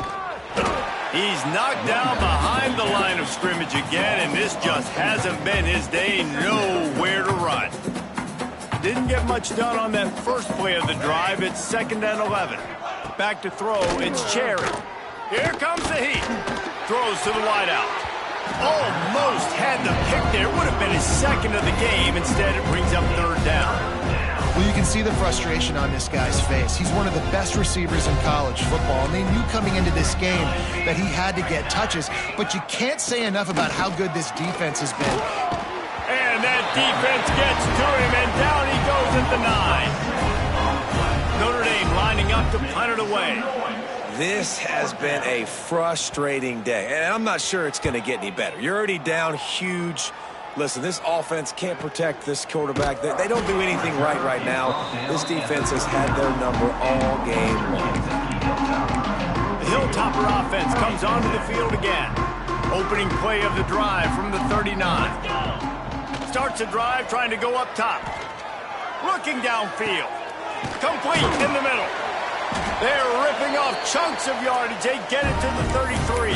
He's knocked down behind the line of scrimmage again, and this just hasn't been his day. Nowhere to run. Didn't get much done on that first play of the drive. It's 2nd and 11. Back to throw, it's Cherry. Here comes the heat. Throws to the wideout. Almost had had the pick there. Would have been his second of the game. Instead, it brings up third down. Well, you can see the frustration on this guy's face. He's one of the best receivers in college football, and they knew coming into this game that he had to get touches, but you can't say enough about how good this defense has been. And that defense gets to him, and down he goes at the 9. Notre Dame lining up to punt it away. This has been a frustrating day, and I'm not sure it's going to get any better. You're already down huge. Listen, this offense can't protect this quarterback. They don't do anything right now. This defense has had their number all game long. The Hilltopper offense comes onto the field again. Opening play of the drive from the 39. Starts a drive trying to go up top. Looking downfield. Complete in the middle. They're ripping off chunks of yardage. They get it to the 33.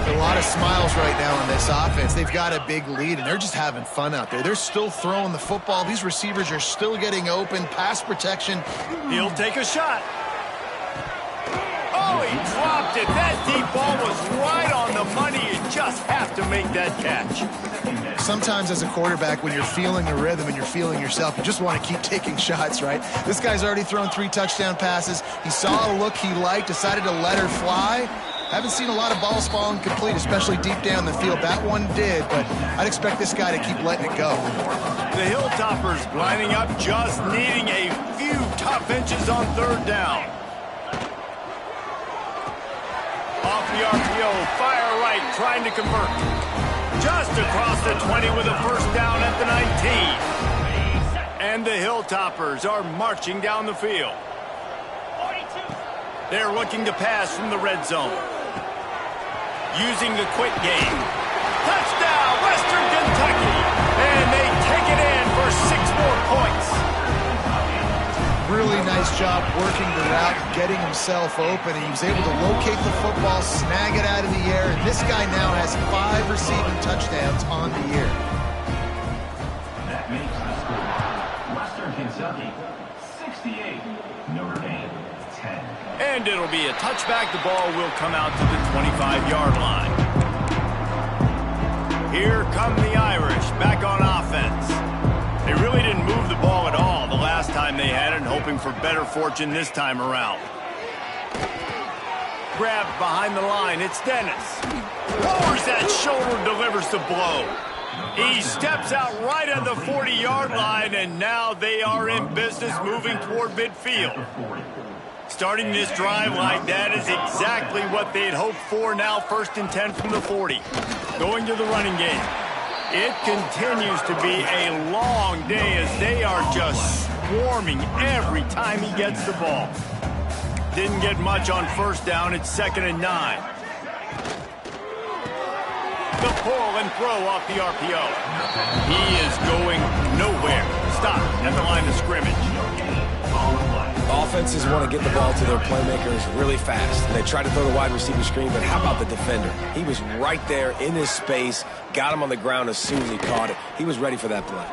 A lot of smiles right now on this offense. They've got a big lead, and they're just having fun out there. They're still throwing the football. These receivers are still getting open. Pass protection. He'll take a shot. Oh, he dropped it. That deep ball was right on the money. You just have to make that catch. Sometimes as a quarterback, when you're feeling the rhythm and you're feeling yourself, you just want to keep taking shots, right? This guy's already thrown 3 touchdown passes. He saw a look he liked, decided to let her fly. Haven't seen a lot of balls falling complete, especially deep down the field. That one did, but I'd expect this guy to keep letting it go. The Hilltoppers lining up, just needing a few tough inches on third down. Off the RPO, fire right, trying to convert. Just across the 20 with a first down at the 19. And the Hilltoppers are marching down the field. They're looking to pass from the red zone. Using the quick game. Touchdown, Western Kentucky! And they take it in for 6 more points. Really nice job working the route, getting himself open, and he was able to locate the football, snag it out of the air, and this guy now has 5 receiving touchdowns on the year. That makes the score Western Kentucky 68, Notre Dame 10. And it'll be a touchback. The ball will come out to the 25-yard line. Here come the Irish back on offense. They really didn't move the ball at all the last time they had it, hoping for better fortune this time around. Grabbed behind the line, it's Dennis. Lowers that shoulder, delivers the blow. He steps out right at the 40-yard line, and now they are in business moving toward midfield. Starting this drive like that is exactly what they'd hoped for. Now 1st and 10 from the 40. Going to the running game. It continues to be a long day as they are just swarming every time he gets the ball. Didn't get much on first down. It's 2nd and 9. The pull and throw off the RPO. He is going nowhere. Stop at the line of scrimmage. Offenses want to get the ball to their playmakers really fast. They try to throw the wide receiver screen, but how about the defender? He was right there in his space, got him on the ground as soon as he caught it. He was ready for that play.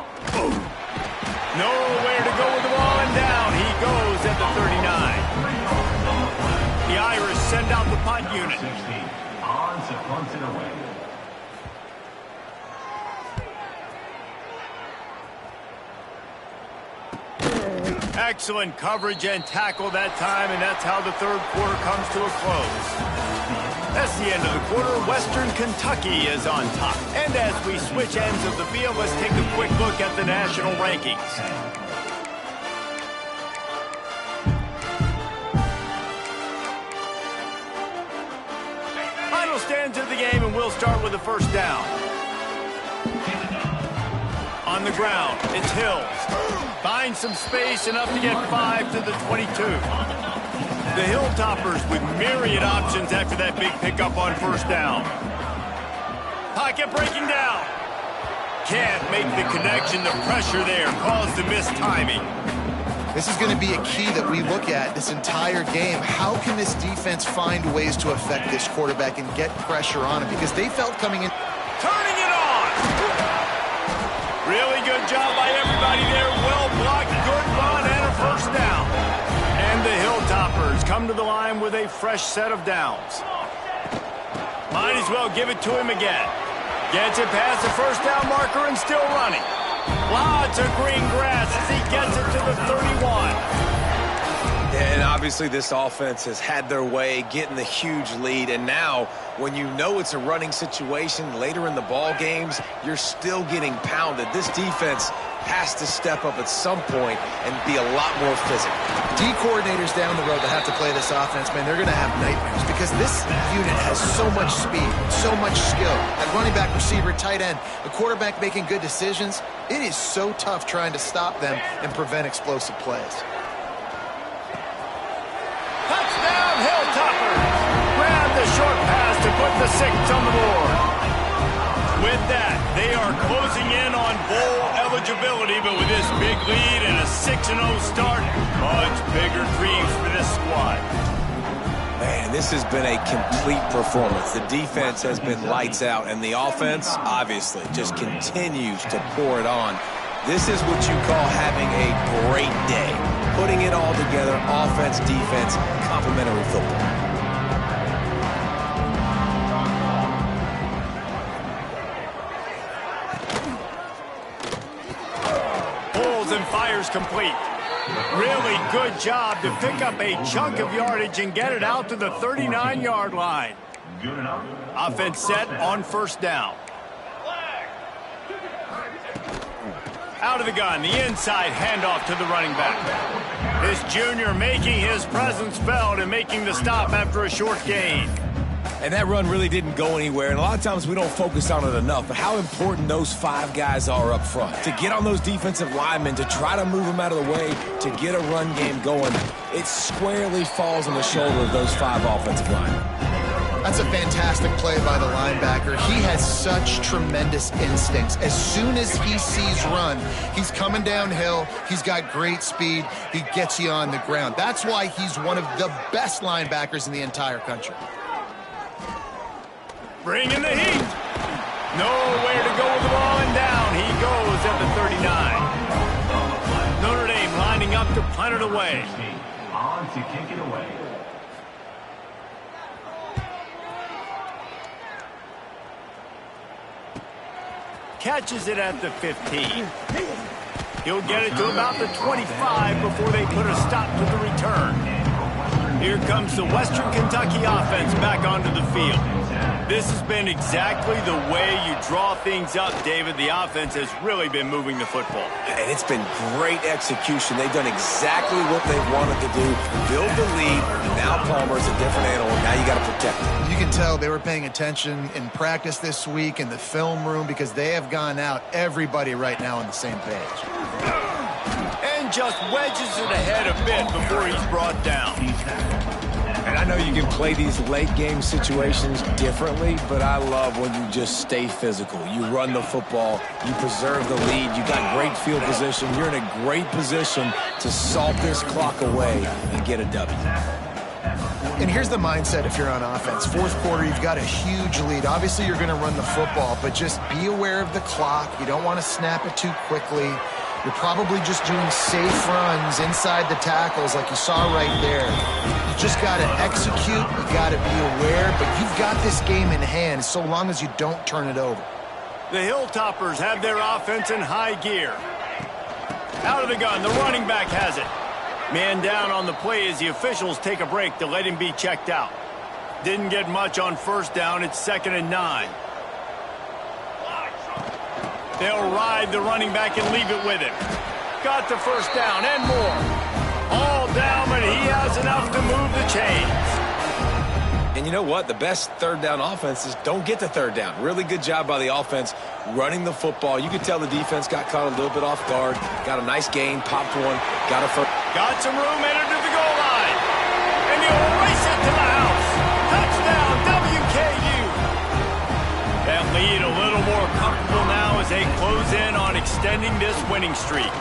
Nowhere to go with the ball, and down he goes at the 39. The Irish send out the punt unit. 60 on to punt it away. Excellent coverage and tackle that time, and that's how the third quarter comes to a close. That's the end of the quarter. Western Kentucky is on top. And as we switch ends of the field, let's take a quick look at the national rankings. Final stands of the game, and we'll start with the first down. On the ground, it's Hills. Finds some space, enough to get 5 to the 22. The Hilltoppers with myriad options after that big pickup on first down. Pocket breaking down. Can't make the connection. The pressure there caused the missed timing. This is going to be a key that we look at this entire game. How can this defense find ways to affect this quarterback and get pressure on him? Because they felt coming in. Turning it on. Really good job by everybody there. Well blocked, good run, and a first down. And the Hilltoppers come to the line with a fresh set of downs. Might as well give it to him again. Gets it past the first down marker and still running. Lots of green grass as he gets it to the 31. And obviously this offense has had their way, getting the huge lead. And now, when you know it's a running situation later in the ball games, you're still getting pounded. This defense has to step up at some point and be a lot more physical. D coordinators down the road that have to play this offense, man, they're going to have nightmares because this unit has so much speed, so much skill. At running back, receiver, tight end, the quarterback making good decisions. It is so tough trying to stop them and prevent explosive plays. Touchdown, Hilltoppers! Grab the short pass to put the 6 on the board. With that, they are closing in on bowl eligibility, but with this big lead and a 6-0 start, much bigger dreams for this squad. Man, this has been a complete performance. The defense has been lights out, and the offense, obviously, just continues to pour it on. This is what you call having a great day. Putting it all together, offense, defense, complementary football. And fires complete. Really good job to pick up a chunk of yardage and get it out to the 39-yard line. Good enough. Offense set on first down. Out of the gun, the inside handoff to the running back. This junior making his presence felt and making the stop after a short gain. And that run really didn't go anywhere, and a lot of times we don't focus on it enough, but how important those 5 guys are up front. To get on those defensive linemen, to try to move them out of the way, to get a run game going, it squarely falls on the shoulder of those 5 offensive linemen. That's a fantastic play by the linebacker. He has such tremendous instincts. As soon as he sees run, he's coming downhill. He's got great speed. He gets you on the ground. That's why he's one of the best linebackers in the entire country. Bringing the heat. Nowhere to go with the ball, and down he goes at the 39. Notre Dame lining up to punt it away. On to kick it away. Catches it at the 15. He'll get it to about the 25 before they put a stop to the return. Here comes the Western Kentucky offense back onto the field. This has been exactly the way you draw things up, David. The offense has really been moving the football. And it's been great execution. They've done exactly what they wanted to do. Build the lead. Now Palmer's a different animal. Now you got to protect him. You can tell they were paying attention in practice this week in the film room because they have gone out, everybody right now on the same page. And just wedges it ahead a bit before he's brought down. And I know you can play these late game situations differently, but I love when you just stay physical. You run the football, you preserve the lead, you got great field position, you're in a great position to salt this clock away and get a W. And here's the mindset if you're on offense. Fourth quarter, you've got a huge lead. Obviously, you're going to run the football, but just be aware of the clock. You don't want to snap it too quickly. You're probably just doing safe runs inside the tackles like you saw right there. You just got to execute. You got to be aware, but you've got this game in hand so long as you don't turn it over. The Hilltoppers have their offense in high gear. Out of the gun, the running back has it. Man down on the play as the officials take a break to let him be checked out. Didn't get much on first down. It's 2nd and 9. They'll ride the running back and leave it with him. Got the first down and more. All down, but he has enough to move the chains. And you know what? The best third down offenses don't get the third down. Really good job by the offense running the football. You could tell the defense got caught a little bit off guard. Got a nice gain, popped one, got a first. Got some room, entered to the goal line. And he'll race it to the house. Touchdown, WKU. That lead a little more comfortable now as they close in on extending this winning streak.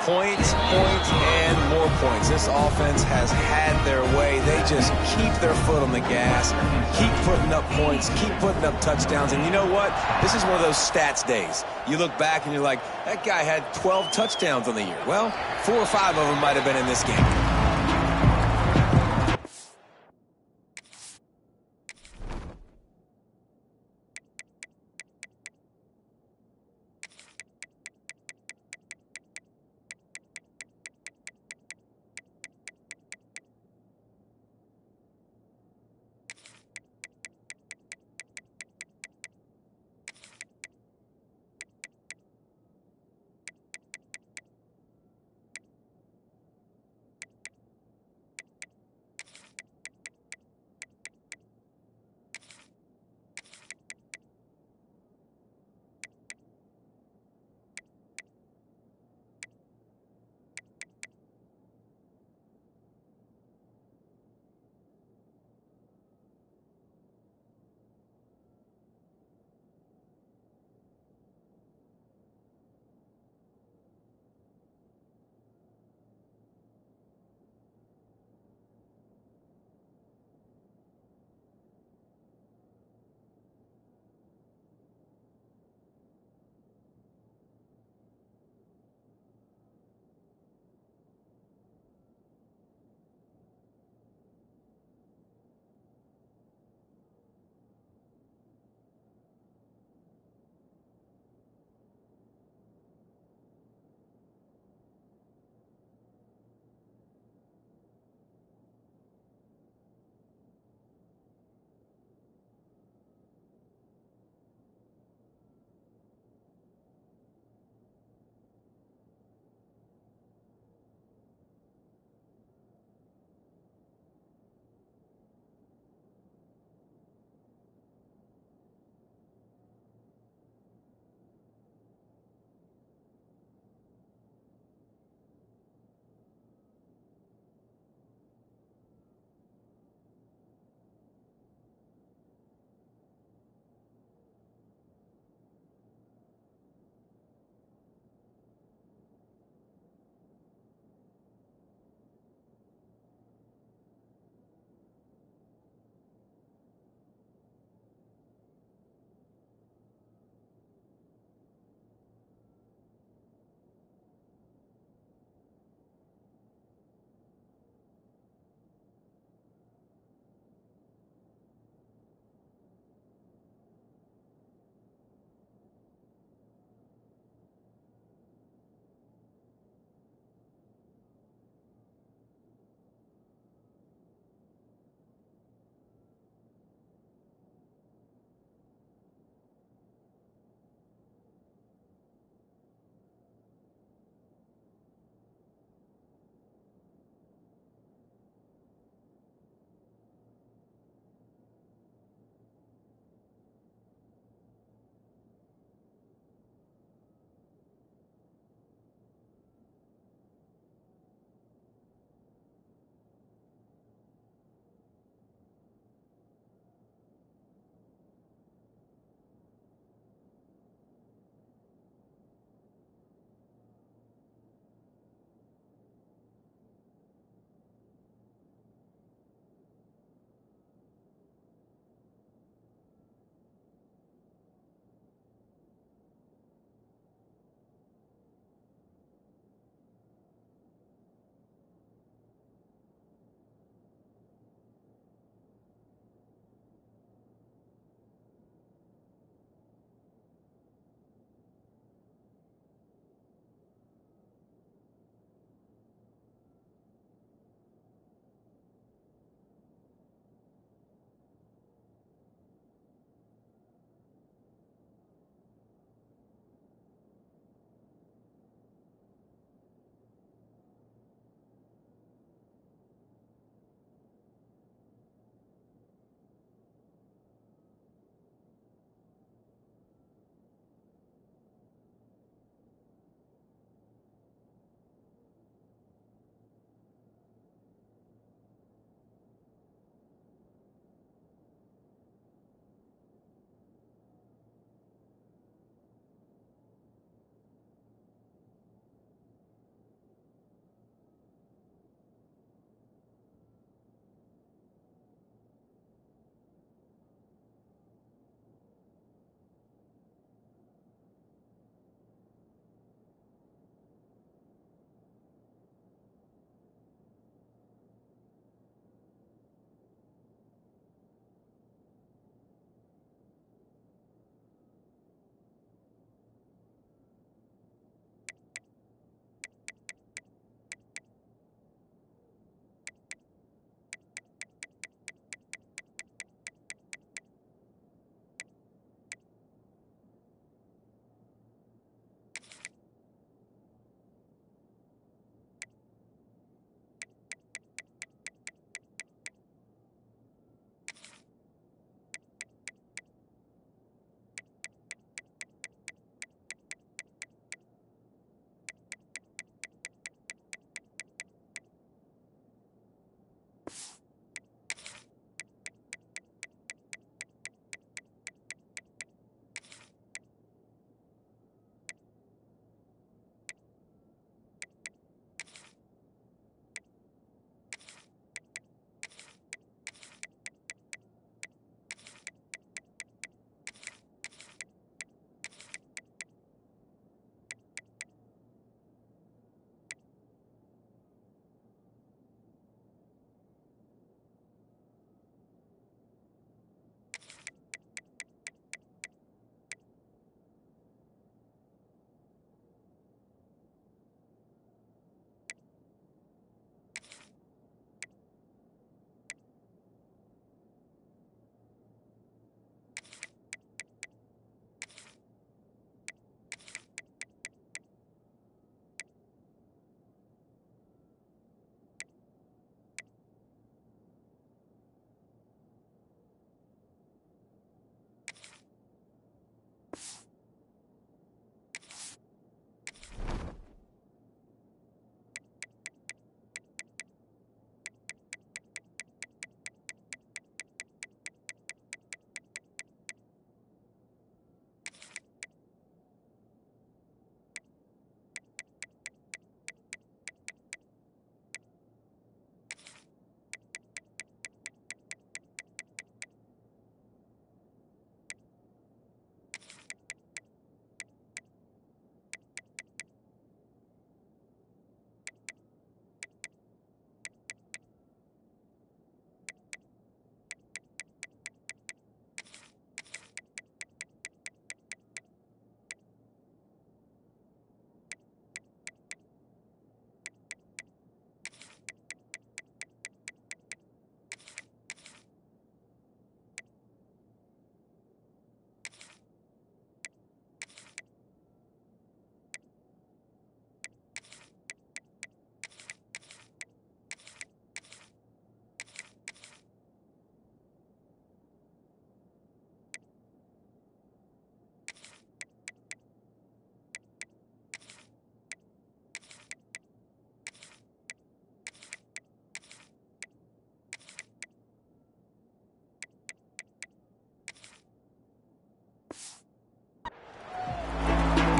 Points, and more points. This offense has had their way. They just keep their foot on the gas, keep putting up points, keep putting up touchdowns. And you know what? This is one of those stats days. You look back and you're like, that guy had 12 touchdowns on the year. Well, 4 or 5 of them might have been in this game.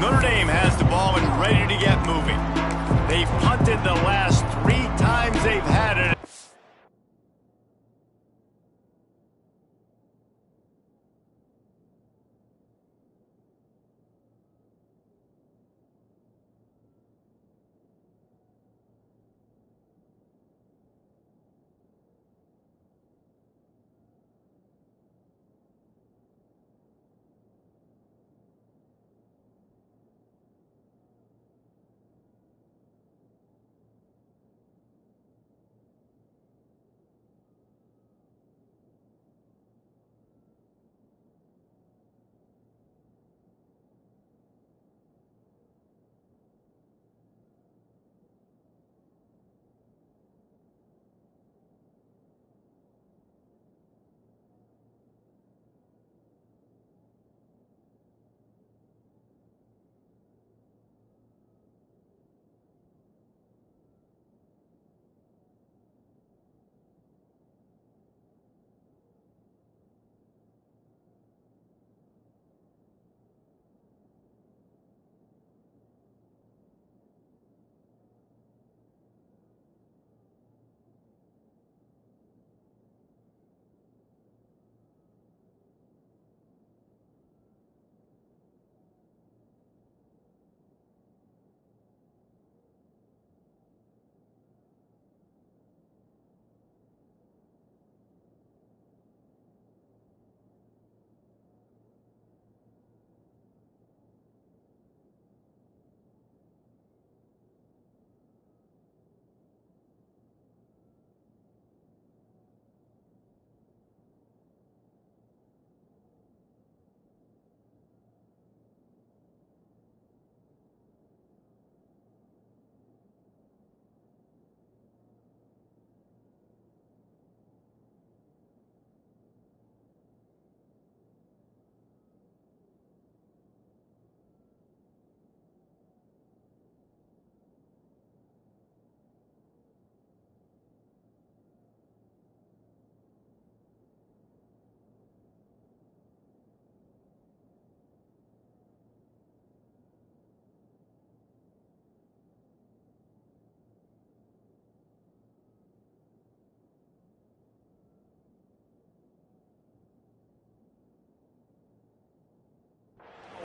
Notre Dame has the ball and ready to get moving. They've punted the last 3 times they've had it.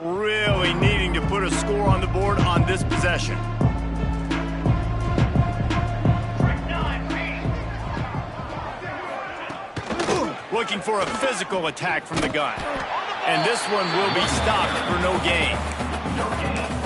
Really needing to put a score on the board on this possession. Looking for a physical attack from the gun. And this one will be stopped for no gain.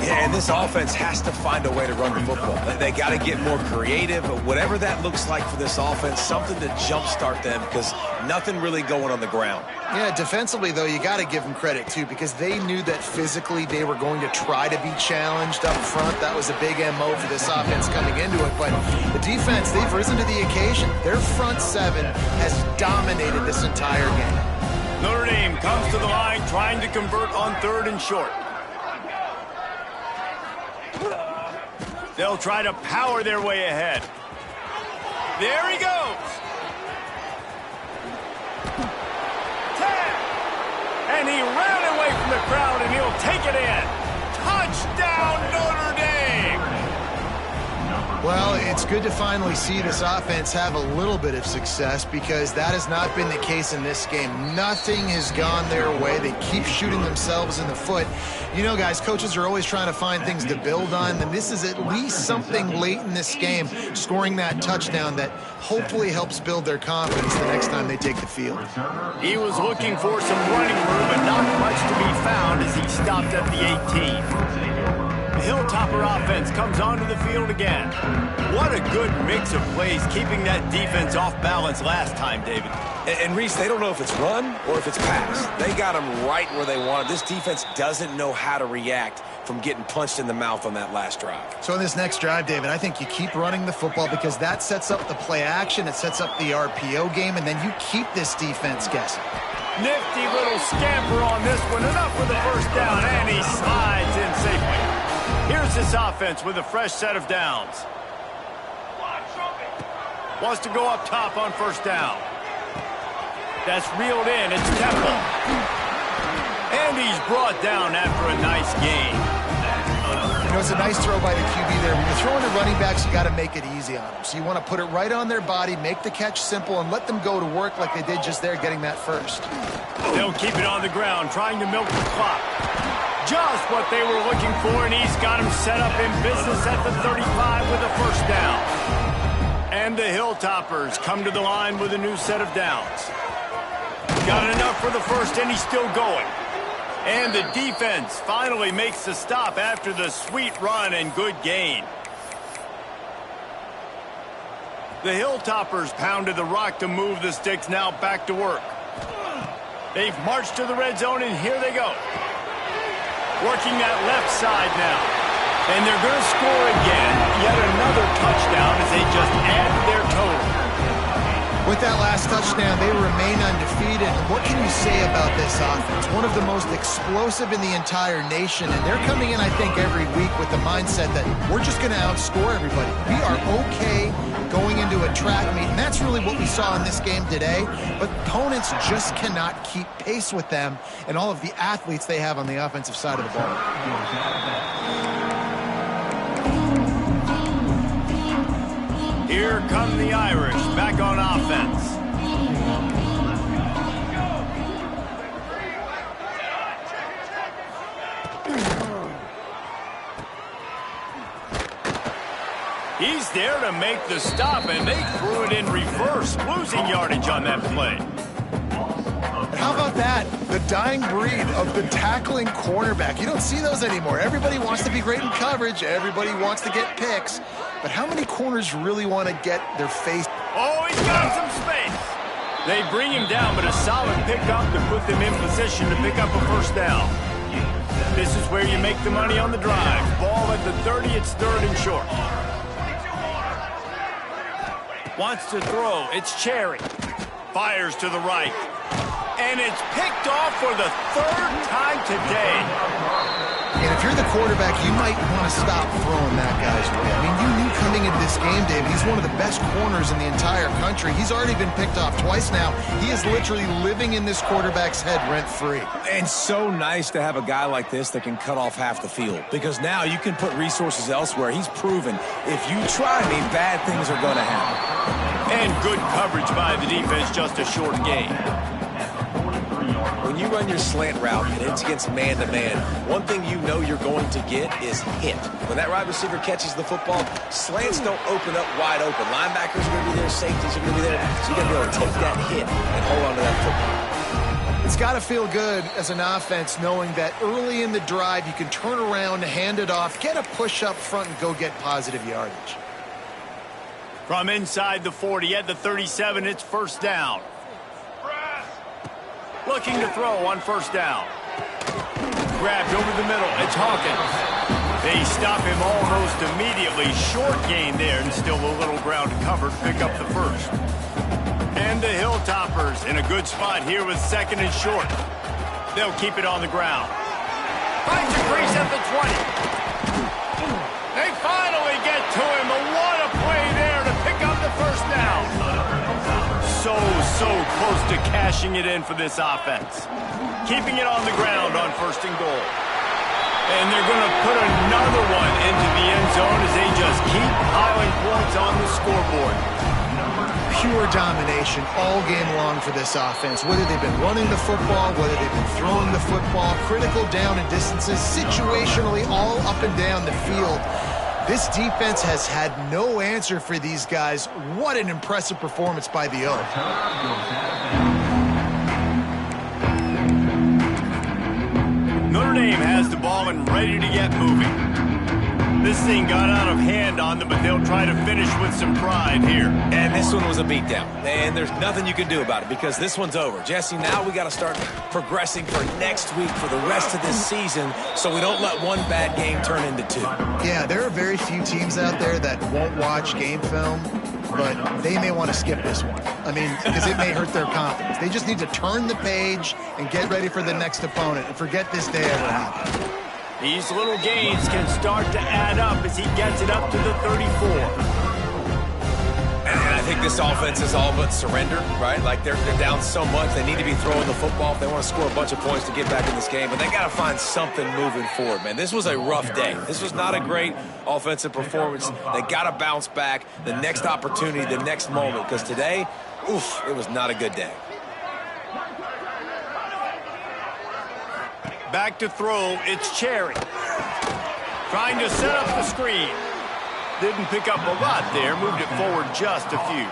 Yeah, and this offense has to find a way to run the football. They got to get more creative, whatever that looks like for this offense, something to jumpstart them because nothing really going on the ground. Yeah, defensively, though, you got to give them credit, too, because they knew that physically they were going to try to be challenged up front. That was a big MO for this offense coming into it. But the defense, they've risen to the occasion. Their front seven has dominated this entire game. Notre Dame comes to the line trying to convert on 3rd and short. They'll try to power their way ahead. There he goes. 10. And he ran away from the crowd, and he'll take it in. Touchdown, Notre Dame. Well, it's good to finally see this offense have a little bit of success because that has not been the case in this game. Nothing has gone their way. They keep shooting themselves in the foot. You know, guys, coaches are always trying to find things to build on, and this is at least something late in this game, scoring that touchdown that hopefully helps build their confidence the next time they take the field. He was looking for some running room, but not much to be found as he stopped at the 18. The Hilltopper offense comes onto the field again. What a good mix of plays, keeping that defense off balance last time, David. And Reese, they don't know if it's run or if it's pass. They got them right where they wanted. This defense doesn't know how to react from getting punched in the mouth on that last drive. So in this next drive, David, I think you keep running the football because that sets up the play action, it sets up the RPO game, and then you keep this defense guessing. Nifty little scamper on this one. Enough for the first down, and he slides in safely. Here's this offense with a fresh set of downs. Wants to go up top on first down. That's reeled in. It's Temple. And he's brought down after a nice gain. You know, it's a nice throw by the QB there. When you're throwing to running backs, you got to make it easy on them. So you want to put it right on their body, make the catch simple, and let them go to work like they did just there, getting that first. They'll keep it on the ground, trying to milk the clock. Just what they were looking for, and he's got him set up in business at the 35 with a first down. And the Hilltoppers come to the line with a new set of downs. Got enough for the first, and he's still going. And the defense finally makes the stop after the sweet run and good gain. The Hilltoppers pounded the rock to move the sticks, now back to work. They've marched to the red zone, and here they go. Working that left side now. And they're going to score again. Yet another touchdown as they just add to their total. With that last touchdown, they remain undefeated. What can you say about this offense? One of the most explosive in the entire nation, and they're coming in, I think, every week with the mindset that we're just going to outscore everybody. We are okay going into a track meet, and that's really what we saw in this game today. But opponents just cannot keep pace with them and all of the athletes they have on the offensive side of the ball. Here come the Irish, back on offense. He's there to make the stop, and they threw it in reverse, losing yardage on that play. How about that? The dying breed of the tackling cornerback. You don't see those anymore. Everybody wants to be great in coverage. Everybody wants to get picks. But how many corners really want to get their face? Oh, he's got some space. They bring him down, but a solid pickup to put them in position to pick up a first down. This is where you make the money on the drive. Ball at the 30, it's third and short. Wants to throw, it's Cherry. Fires to the right. And it's picked off for the third time today. And if you're the quarterback, you might want to stop throwing that guy's way. I mean, you knew coming into this game, David, he's one of the best corners in the entire country. He's already been picked off twice now. He is literally living in this quarterback's head rent-free. And so nice to have a guy like this that can cut off half the field, because now you can put resources elsewhere. He's proven if you try me, bad things are going to happen. And good coverage by the defense, just a short gain. When you run your slant route and it's against man-to-man, one thing you know you're going to get is hit. When that wide receiver catches the football, slants don't open up wide open. Linebackers are going to be there, safeties are going to be there, so you got to be able to take that hit and hold on to that football. It's got to feel good as an offense knowing that early in the drive you can turn around, hand it off, get a push up front, and go get positive yardage. From inside the 40 at the 37, it's first down. Looking to throw on first down. Grabbed over the middle. It's Hawkins. They stop him almost immediately. Short gain there, and still a little ground to cover to pick up the first. And the Hilltoppers in a good spot here with second and short. They'll keep it on the ground. Finds a crease at the 20. They finally get to him. But what a play there to pick up the first down. So close to cashing it in for this offense. Keeping it on the ground on first and goal. And they're going to put another one into the end zone as they just keep piling points on the scoreboard. Pure domination all game long for this offense. Whether they've been running the football, whether they've been throwing the football, critical down and distances, situationally all up and down the field. This defense has had no answer for these guys. What an impressive performance by the Oak. Notre Dame has the ball and ready to get moving. This thing got out of hand on them, but they'll try to finish with some pride here. And this one was a beatdown. And there's nothing you can do about it because this one's over. Jesse, now we got to start progressing for next week for the rest of this season so we don't let one bad game turn into two. Yeah, there are very few teams out there that won't watch game film, but they may want to skip this one. I mean, because it may hurt their confidence. They just need to turn the page and get ready for the next opponent and forget this day ever happened. These little gains can start to add up as he gets it up to the 34. And I think this offense is all but surrendered, right? Like they're down so much. They need to be throwing the football if they want to score a bunch of points to get back in this game. But they got to find something moving forward, man. This was a rough day. This was not a great offensive performance. They got to bounce back the next opportunity, the next moment. Because today, oof, it was not a good day. Back to throw, it's Cherry. Trying to set up the screen. Didn't pick up a lot there, moved it forward just a few.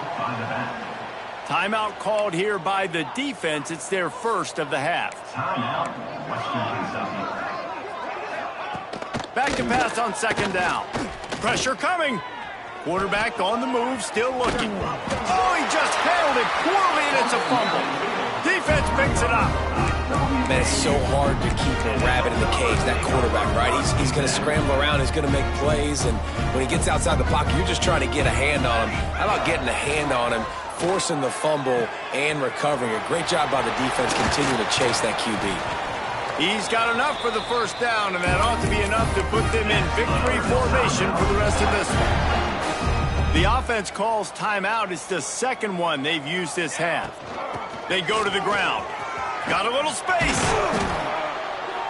Timeout called here by the defense. It's their first of the half. Back to pass on second down. Pressure coming. Quarterback on the move, still looking. Oh, he just handled it poorly, and it's a fumble. Defense picks it up. Man, it's so hard to keep a rabbit in the cage, that quarterback, right? He's going to scramble around. He's going to make plays, and when he gets outside the pocket, you're just trying to get a hand on him. How about getting a hand on him, forcing the fumble, and recovering it? Great job by the defense continuing to chase that QB. He's got enough for the first down, and that ought to be enough to put them in victory formation for the rest of this one. The offense calls timeout. It's the second one they've used this half. They go to the ground. Got a little space.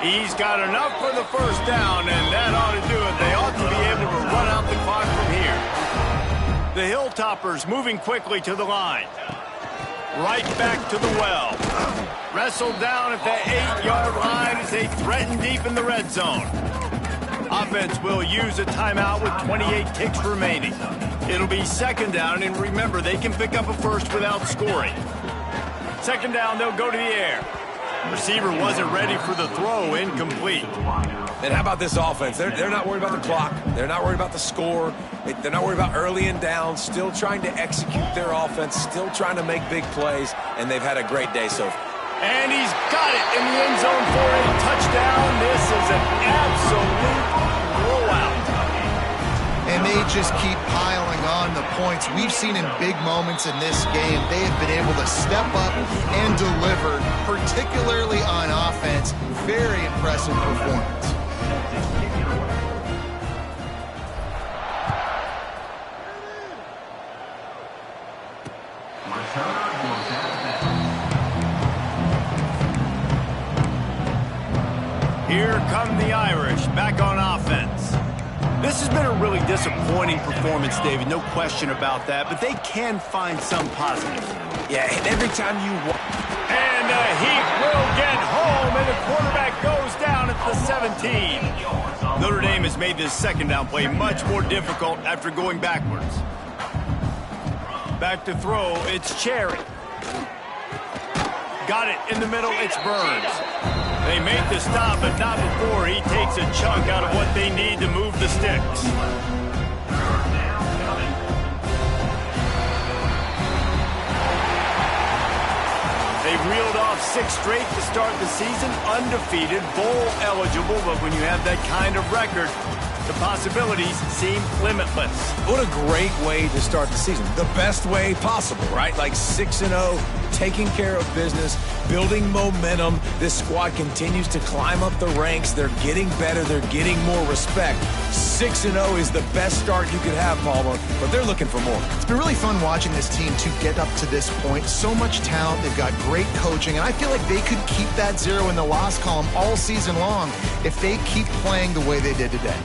He's got enough for the first down, and that ought to do it. They ought to be able to run out the clock from here. The Hilltoppers moving quickly to the line. Right back to the well. Wrestled down at the 8-yard line as they threaten deep in the red zone. Offense will use a timeout with 28 ticks remaining. It'll be second down, and remember, they can pick up a first without scoring. Second down, they'll go to the air. Receiver wasn't ready for the throw, incomplete. And how about this offense? They're not worried about the clock. They're not worried about the score. They're not worried about early and down. Still trying to execute their offense. Still trying to make big plays. And they've had a great day so far. And he's got it in the end zone for a touchdown. This is an absolute blowout. And they just keep piling on the points. We've seen in big moments in this game, they have been able to step up and deliver, particularly on offense. Very impressive performance. Here come the Irish, back on offense. This has been a really disappointing performance, David, no question about that, but they can find some positives. Yeah, and every time you... And he will get home, and the quarterback goes down at the 17. Notre Dame has made this second down play much more difficult after going backwards. Back to throw, it's Cherry. Got it in the middle, it's Burns. They make the stop, but not before he takes a chunk out of what they need to move the sticks. They reeled off 6 straight to start the season, undefeated, bowl eligible, but when you have that kind of record, the possibilities seem limitless. What a great way to start the season. The best way possible, right? Like 6-0, taking care of business, building momentum. This squad continues to climb up the ranks. They're getting better. They're getting more respect. 6-0 is the best start you could have, Palmer, but they're looking for more. It's been really fun watching this team to get up to this point. So much talent. They've got great coaching, and I feel like they could keep that 0 in the loss column all season long if they keep playing the way they did today.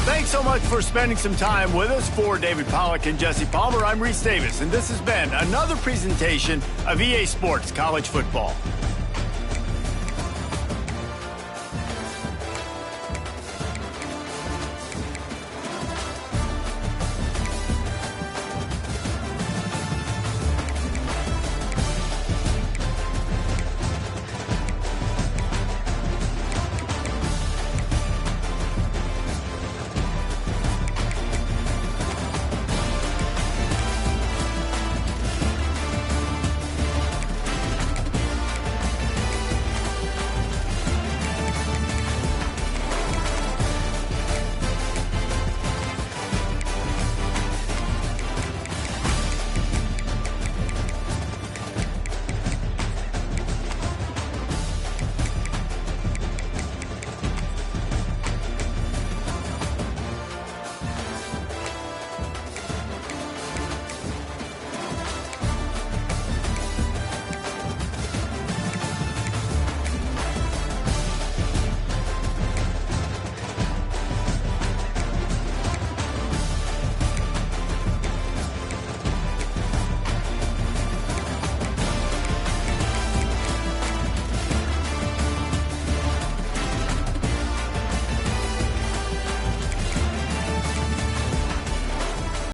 Thanks so much for spending some time with us. For David Pollack and Jesse Palmer, I'm Reese Davis, and this has been another presentation of EA Sports College Football.